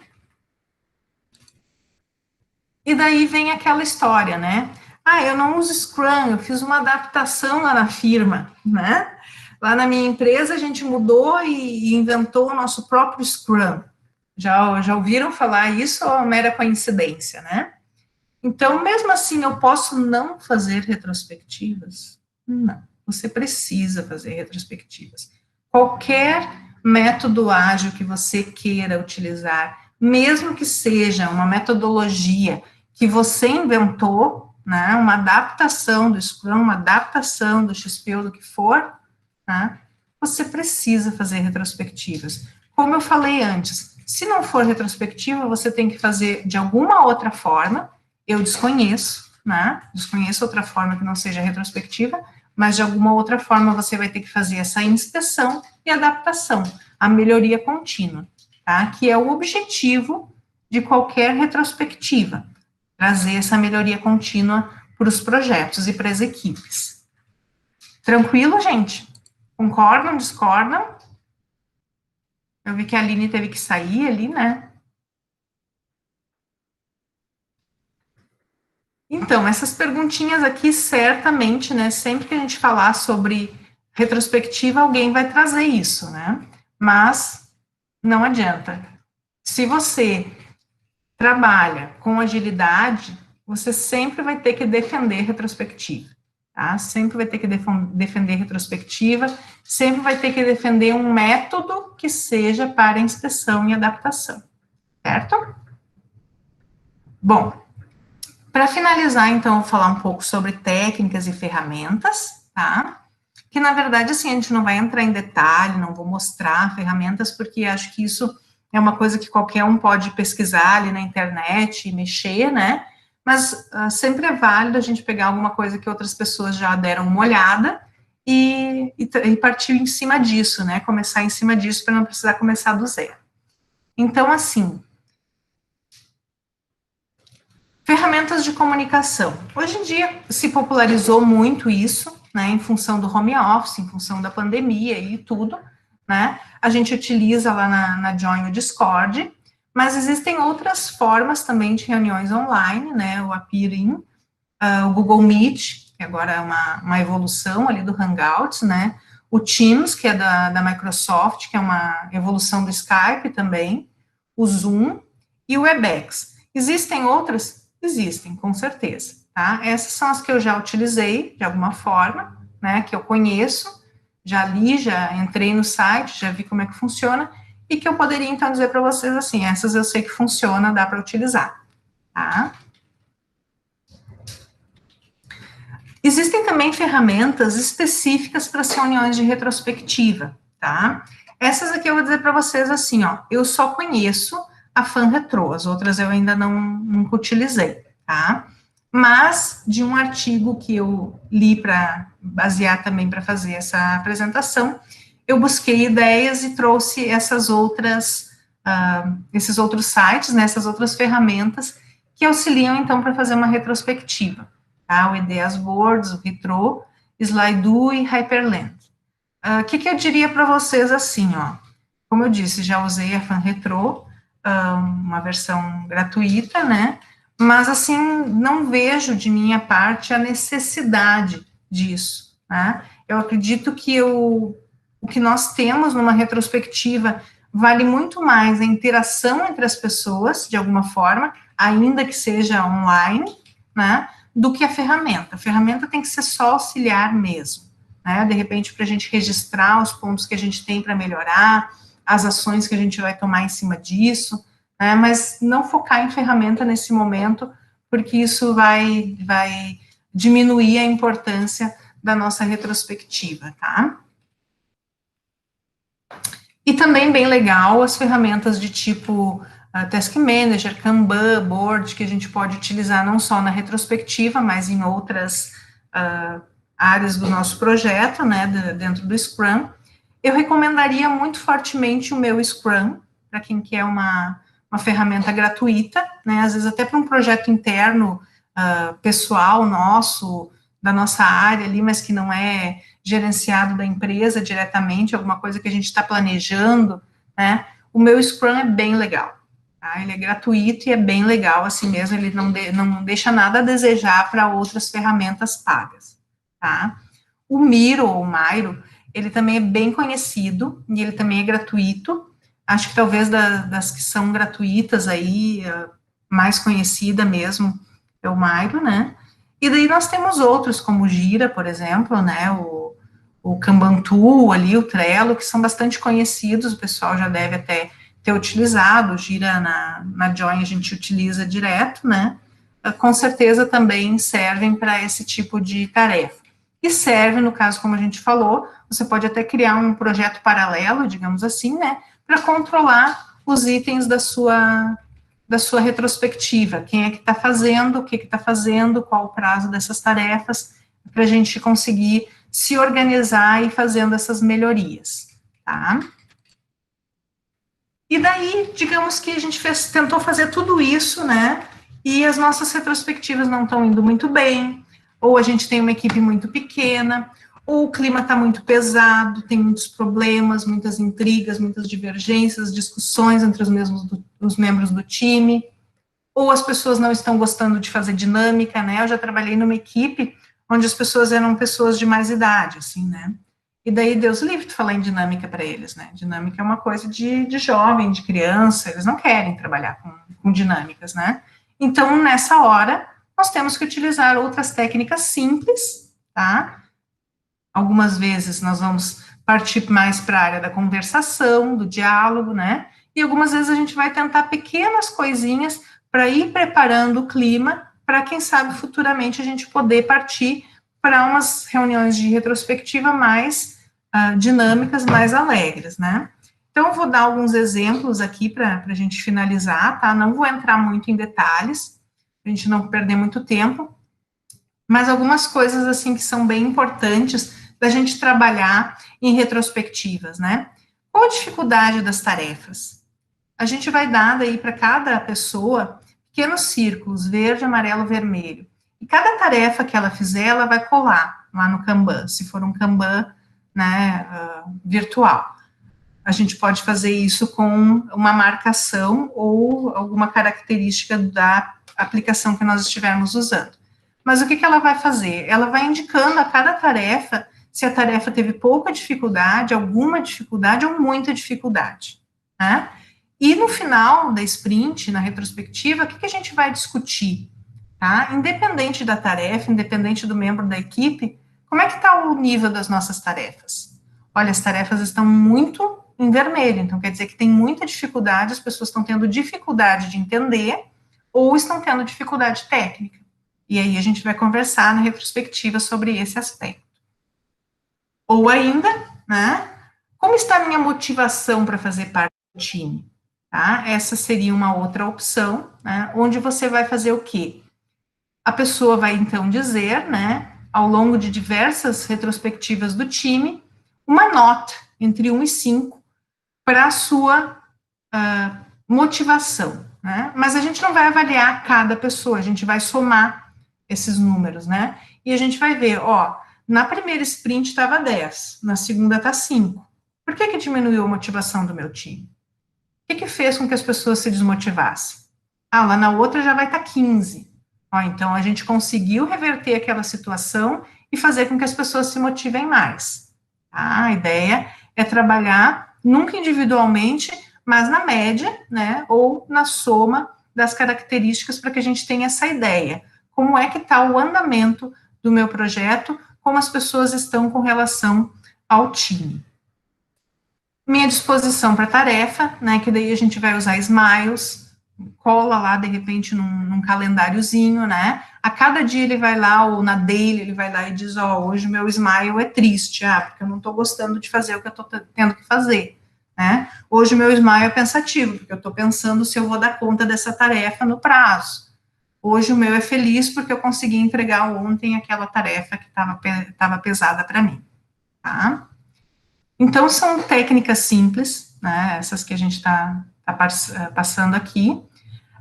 Speaker 2: E daí vem aquela história, né? Eu não uso Scrum, eu fiz uma adaptação lá na firma, né? Lá na minha empresa, a gente mudou e inventou o nosso próprio Scrum. Já ouviram falar isso ou é mera coincidência, né? Então, mesmo assim, eu posso não fazer retrospectivas? Não, você precisa fazer retrospectivas. Qualquer método ágil que você queira utilizar, mesmo que seja uma metodologia que você inventou, né, uma adaptação do Scrum, uma adaptação do XP ou do que for, né, você precisa fazer retrospectivas. Como eu falei antes, se não for retrospectiva, você tem que fazer de alguma outra forma. Eu desconheço, né? Desconheço outra forma que não seja retrospectiva, mas de alguma outra forma você vai ter que fazer essa inspeção e adaptação, a melhoria contínua, tá? Que é o objetivo de qualquer retrospectiva, trazer essa melhoria contínua para os projetos e para as equipes. Tranquilo, gente? Concordam, discordam? Eu vi que a Aline teve que sair ali, né? Então, essas perguntinhas aqui, certamente, né, sempre que a gente falar sobre retrospectiva, alguém vai trazer isso, né? Mas não adianta. Se você trabalha com agilidade, você sempre vai ter que defender retrospectiva, tá? Sempre vai ter que defender retrospectiva, sempre vai ter que defender um método que seja para inspeção e adaptação, certo? Bom, para finalizar, então, eu vou falar um pouco sobre técnicas e ferramentas, tá? Que, na verdade, assim, a gente não vai entrar em detalhe, não vou mostrar ferramentas, porque acho que isso é uma coisa que qualquer um pode pesquisar ali na internet e mexer, né? Mas sempre é válido a gente pegar alguma coisa que outras pessoas já deram uma olhada e partir em cima disso, né? Começar em cima disso para não precisar começar do zero. Então, assim, Ferramentas de comunicação. Hoje em dia se popularizou muito isso, né, em função do home office, em função da pandemia e tudo, né? A gente utiliza lá na Join o Discord, mas existem outras formas também de reuniões online, né? O Appearing, o Google Meet, que agora é uma evolução ali do Hangouts, né? O Teams, que é da Microsoft, que é uma evolução do Skype também, o Zoom e o Webex. Existem outras? Existem, com certeza, tá? Essas são as que eu já utilizei, de alguma forma, né, que eu conheço, já li, já entrei no site, já vi como é que funciona, e que eu poderia, então, dizer para vocês assim, essas eu sei que funciona, dá para utilizar, tá? Existem também ferramentas específicas para as reuniões de retrospectiva, tá? Essas aqui eu vou dizer para vocês assim, ó, eu só conheço a FanRetro, as outras eu ainda nunca utilizei, tá? Mas, de um artigo que eu li para basear também para fazer essa apresentação, eu busquei ideias e trouxe essas outras, esses outros sites, né, essas outras ferramentas que auxiliam, então, para fazer uma retrospectiva, tá? O Ideas Boards, o Retro, Slido e Hyperland. O que eu diria para vocês assim, ó, como eu disse, já usei a FanRetro, uma versão gratuita, né, mas, assim, não vejo de minha parte a necessidade disso, né? Eu acredito que o que nós temos numa retrospectiva vale muito mais a interação entre as pessoas, de alguma forma, ainda que seja online, né, do que a ferramenta. A ferramenta tem que ser só auxiliar mesmo, né? De repente, para a gente registrar os pontos que a gente tem para melhorar, as ações que a gente vai tomar em cima disso, né, mas não focar em ferramenta nesse momento, porque isso vai diminuir a importância da nossa retrospectiva, tá? E também bem legal as ferramentas de tipo Task Manager, Kanban, Board, que a gente pode utilizar não só na retrospectiva, mas em outras áreas do nosso projeto, né, dentro do Scrum. Eu recomendaria muito fortemente o meu Scrum, para quem quer uma ferramenta gratuita, né, às vezes até para um projeto interno, pessoal nosso, da nossa área ali, mas que não é gerenciado da empresa diretamente, alguma coisa que a gente está planejando, né, o meu Scrum é bem legal, tá? Ele é gratuito e é bem legal assim mesmo, ele não deixa nada a desejar para outras ferramentas pagas, tá? O Miro, ou Miro, ele também é bem conhecido, e ele também é gratuito. Acho que talvez das que são gratuitas aí, mais conhecida mesmo é o Miro, né? E daí nós temos outros, como o Gira, por exemplo, né? O Kanban Tool ali, o Trello, que são bastante conhecidos, o pessoal já deve até ter utilizado. O Gira na Join a gente utiliza direto, né? Com certeza também servem para esse tipo de tarefa. E serve, no caso, como a gente falou, você pode até criar um projeto paralelo, digamos assim, né? Para controlar os itens da sua retrospectiva, quem é que está fazendo, o que está fazendo, qual o prazo dessas tarefas, para a gente conseguir se organizar e fazendo essas melhorias, tá? E daí, digamos que a gente tentou fazer tudo isso, né, e as nossas retrospectivas não estão indo muito bem, ou a gente tem uma equipe muito pequena, ou o clima está muito pesado, tem muitos problemas, muitas intrigas, muitas divergências, discussões entre os membros do time, ou as pessoas não estão gostando de fazer dinâmica, né? Eu já trabalhei numa equipe onde as pessoas eram pessoas de mais idade, assim, né? E daí Deus livre de falar em dinâmica para eles, né? Dinâmica é uma coisa de jovem, de criança, eles não querem trabalhar com dinâmicas, né? Então, nessa hora, nós temos que utilizar outras técnicas simples, tá? Algumas vezes nós vamos partir mais para a área da conversação, do diálogo, né? E algumas vezes a gente vai tentar pequenas coisinhas para ir preparando o clima para, quem sabe, futuramente a gente poder partir para umas reuniões de retrospectiva mais dinâmicas, mais alegres, né? Então, eu vou dar alguns exemplos aqui para a gente finalizar, tá? Não vou entrar muito em detalhes, para a gente não perder muito tempo, mas algumas coisas, assim, que são bem importantes da gente trabalhar em retrospectivas, né? Qual a dificuldade das tarefas? A gente vai dar daí para cada pessoa pequenos círculos, verde, amarelo, vermelho. E cada tarefa que ela fizer, ela vai colar lá no Kanban, se for um Kanban, né, virtual. A gente pode fazer isso com uma marcação ou alguma característica da aplicação que nós estivermos usando. Mas o que ela vai fazer? Ela vai indicando a cada tarefa se a tarefa teve pouca dificuldade, alguma dificuldade ou muita dificuldade, né? E no final da sprint, na retrospectiva, o que a gente vai discutir? Tá? Independente da tarefa, independente do membro da equipe, como é que está o nível das nossas tarefas? Olha, as tarefas estão muito em vermelho, então quer dizer que tem muita dificuldade, as pessoas estão tendo dificuldade de entender ou estão tendo dificuldade técnica. E aí a gente vai conversar na retrospectiva sobre esse aspecto. Ou ainda, né, como está a minha motivação para fazer parte do time? Tá? Essa seria uma outra opção, né, onde você vai fazer o quê? A pessoa vai, então, dizer, né, ao longo de diversas retrospectivas do time, uma nota entre 1 e 5 para a sua motivação, né? Mas a gente não vai avaliar cada pessoa, a gente vai somar esses números, né? E a gente vai ver, ó, na primeira sprint estava 10, na segunda está 5. Por que diminuiu a motivação do meu time? O que fez com que as pessoas se desmotivassem? Ah, lá na outra já vai estar 15. Ó, então, a gente conseguiu reverter aquela situação e fazer com que as pessoas se motivem mais. Tá? A ideia é trabalhar, nunca individualmente, mas na média, né, ou na soma das características para que a gente tenha essa ideia. Como é que está o andamento do meu projeto, como as pessoas estão com relação ao time. Minha disposição para tarefa, né, que daí a gente vai usar smiles, cola lá, de repente, num calendáriozinho, né, a cada dia ele vai lá, ou na daily, ele vai lá e diz, ó, hoje o meu smile é triste, porque eu não estou gostando de fazer o que eu estou tendo que fazer, né, hoje o meu smile é pensativo, porque eu estou pensando se eu vou dar conta dessa tarefa no prazo, hoje o meu é feliz porque eu consegui entregar ontem aquela tarefa que estava pesada para mim, tá? Então, são técnicas simples, né, essas que a gente está passando aqui,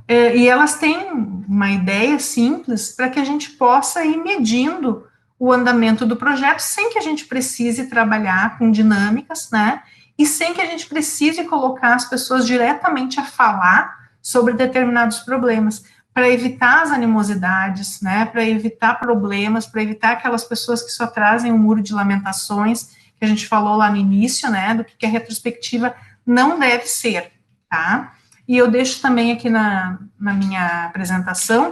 Speaker 2: e elas têm uma ideia simples para que a gente possa ir medindo o andamento do projeto sem que a gente precise trabalhar com dinâmicas, né, e sem que a gente precise colocar as pessoas diretamente a falar sobre determinados problemas, para evitar as animosidades, né, para evitar problemas, para evitar aquelas pessoas que só trazem um muro de lamentações, que a gente falou lá no início, né, do que a retrospectiva não deve ser, tá? E eu deixo também aqui na minha apresentação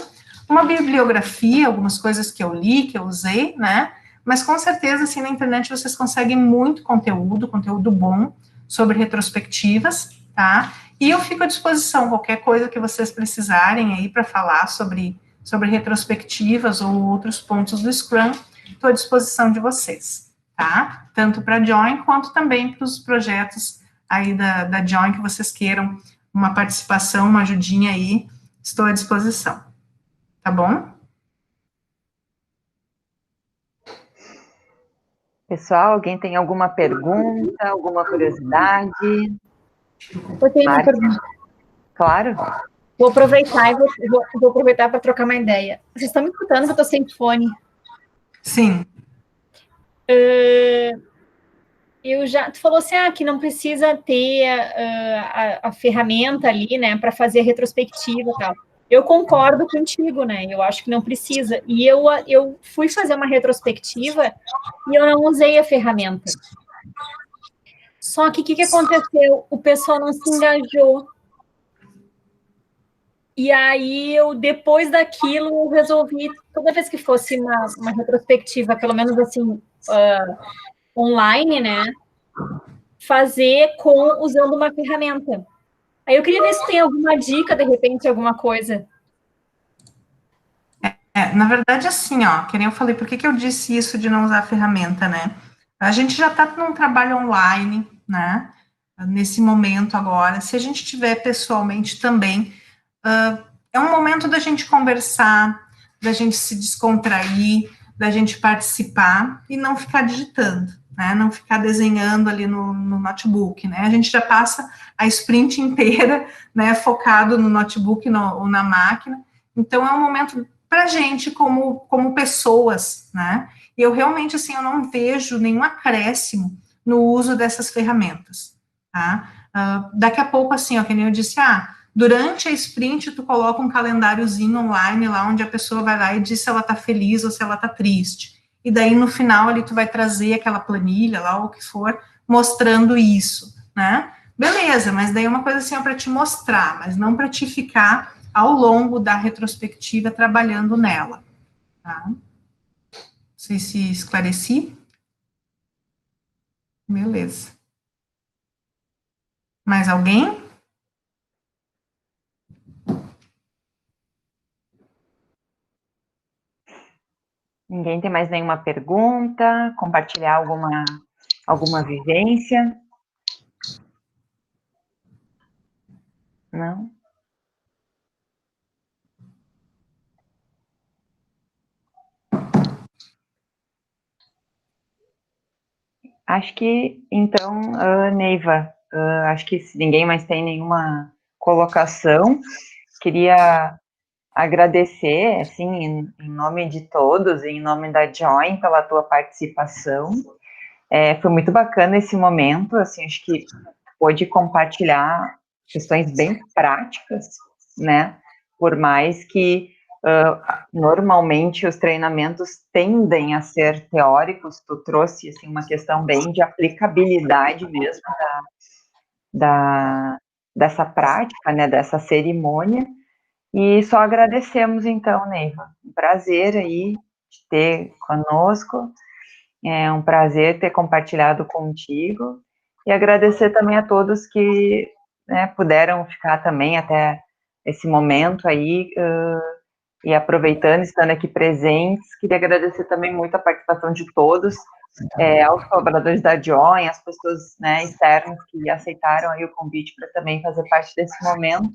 Speaker 2: uma bibliografia, algumas coisas que eu li, que eu usei, né, mas com certeza, assim, na internet vocês conseguem muito conteúdo bom sobre retrospectivas, tá? E eu fico à disposição, qualquer coisa que vocês precisarem aí para falar sobre retrospectivas ou outros pontos do Scrum, estou à disposição de vocês, tá? Tanto para a Join, quanto também para os projetos aí da Join que vocês queiram uma participação, uma ajudinha aí, estou à disposição, tá bom?
Speaker 1: Pessoal, alguém tem alguma pergunta, alguma curiosidade?
Speaker 4: Eu tenho uma pergunta.
Speaker 1: Claro.
Speaker 4: Vou aproveitar e vou aproveitar para trocar uma ideia. Vocês estão me escutando que eu estou sem fone?
Speaker 2: Sim.
Speaker 4: Tu falou assim, que não precisa ter a ferramenta ali, né, para fazer a retrospectiva e tal. Eu concordo contigo, né, eu acho que não precisa. E eu fui fazer uma retrospectiva e eu não usei a ferramenta. Só que o que aconteceu? O pessoal não se engajou. E aí, depois daquilo, eu resolvi, toda vez que fosse uma retrospectiva, pelo menos assim, online, né, fazer usando uma ferramenta. Aí eu queria ver se tem alguma dica, de repente, alguma coisa.
Speaker 2: Na verdade, assim, que nem eu falei, por que eu disse isso de não usar a ferramenta, né? A gente já está num trabalho online, né? Nesse momento agora, se a gente estiver pessoalmente também, é um momento da gente conversar, da gente se descontrair, da gente participar e não ficar digitando, né? Não ficar desenhando ali no notebook, né? A gente já passa a sprint inteira, né, focado no notebook ou na máquina. Então, é um momento para a gente, como pessoas, né? E eu realmente, assim, eu não vejo nenhum acréscimo no uso dessas ferramentas, tá? Daqui a pouco, assim, ó, que nem eu disse, durante a sprint, tu coloca um calendáriozinho online lá, onde a pessoa vai lá e diz se ela tá feliz ou se ela tá triste. E daí, no final, ali, tu vai trazer aquela planilha lá, ou o que for, mostrando isso, né? Beleza, mas daí é uma coisa assim, para te mostrar, mas não para te ficar ao longo da retrospectiva trabalhando nela, tá? Não sei se esclareci. Beleza. Mais alguém?
Speaker 1: Ninguém tem mais nenhuma pergunta? Compartilhar alguma vivência? Não? Acho que, então, Neiva, acho que se ninguém mais tem nenhuma colocação, queria agradecer, assim, em nome de todos, em nome da Join, pela tua participação. Foi muito bacana esse momento, assim, acho que pôde compartilhar questões bem práticas, né? Por mais que normalmente os treinamentos tendem a ser teóricos, tu trouxe assim, uma questão bem de aplicabilidade mesmo dessa prática, né? Dessa cerimônia. E só agradecemos então, Neiva. Um prazer aí te ter conosco. É um prazer ter compartilhado contigo e agradecer também a todos que, né, puderam ficar também até esse momento aí e aproveitando, estando aqui presentes. Queria agradecer também muito a participação de todos, aos colaboradores da Join, as pessoas, né, externas que aceitaram aí o convite para também fazer parte desse momento.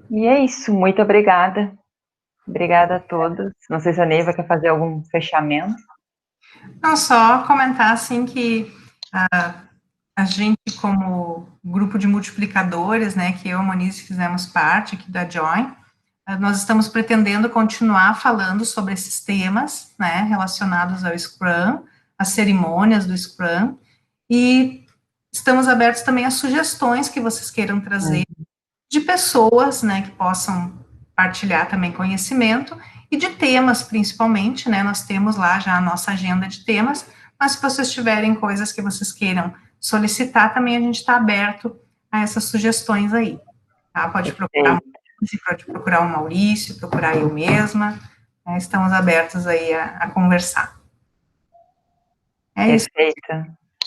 Speaker 1: E é isso, muito obrigada. Obrigada a todos. Não sei se a Neiva quer fazer algum fechamento.
Speaker 2: Não, só comentar, assim, que a gente, como grupo de multiplicadores, né, que eu e a Monize fizemos parte aqui da Join, nós estamos pretendendo continuar falando sobre esses temas, né, relacionados ao Scrum, as cerimônias do Scrum, e estamos abertos também a sugestões que vocês queiram trazer de pessoas, né, que possam partilhar também conhecimento, e de temas, principalmente, né, nós temos lá já a nossa agenda de temas, mas se vocês tiverem coisas que vocês queiram solicitar, também a gente está aberto a essas sugestões aí, tá? Pode procurar o Maurício, procurar eu mesma, né, estamos abertos aí a conversar. É isso.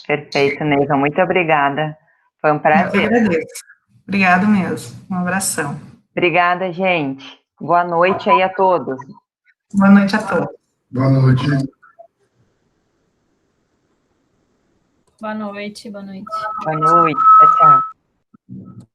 Speaker 1: Perfeito, Neiva, muito obrigada, foi um prazer.
Speaker 2: Eu que agradeço. Obrigado mesmo, um abração.
Speaker 1: Obrigada, gente, boa noite aí a todos.
Speaker 2: Boa noite a todos.
Speaker 7: Boa noite.
Speaker 4: Boa noite, boa noite.
Speaker 1: Boa noite, tchau, tchau.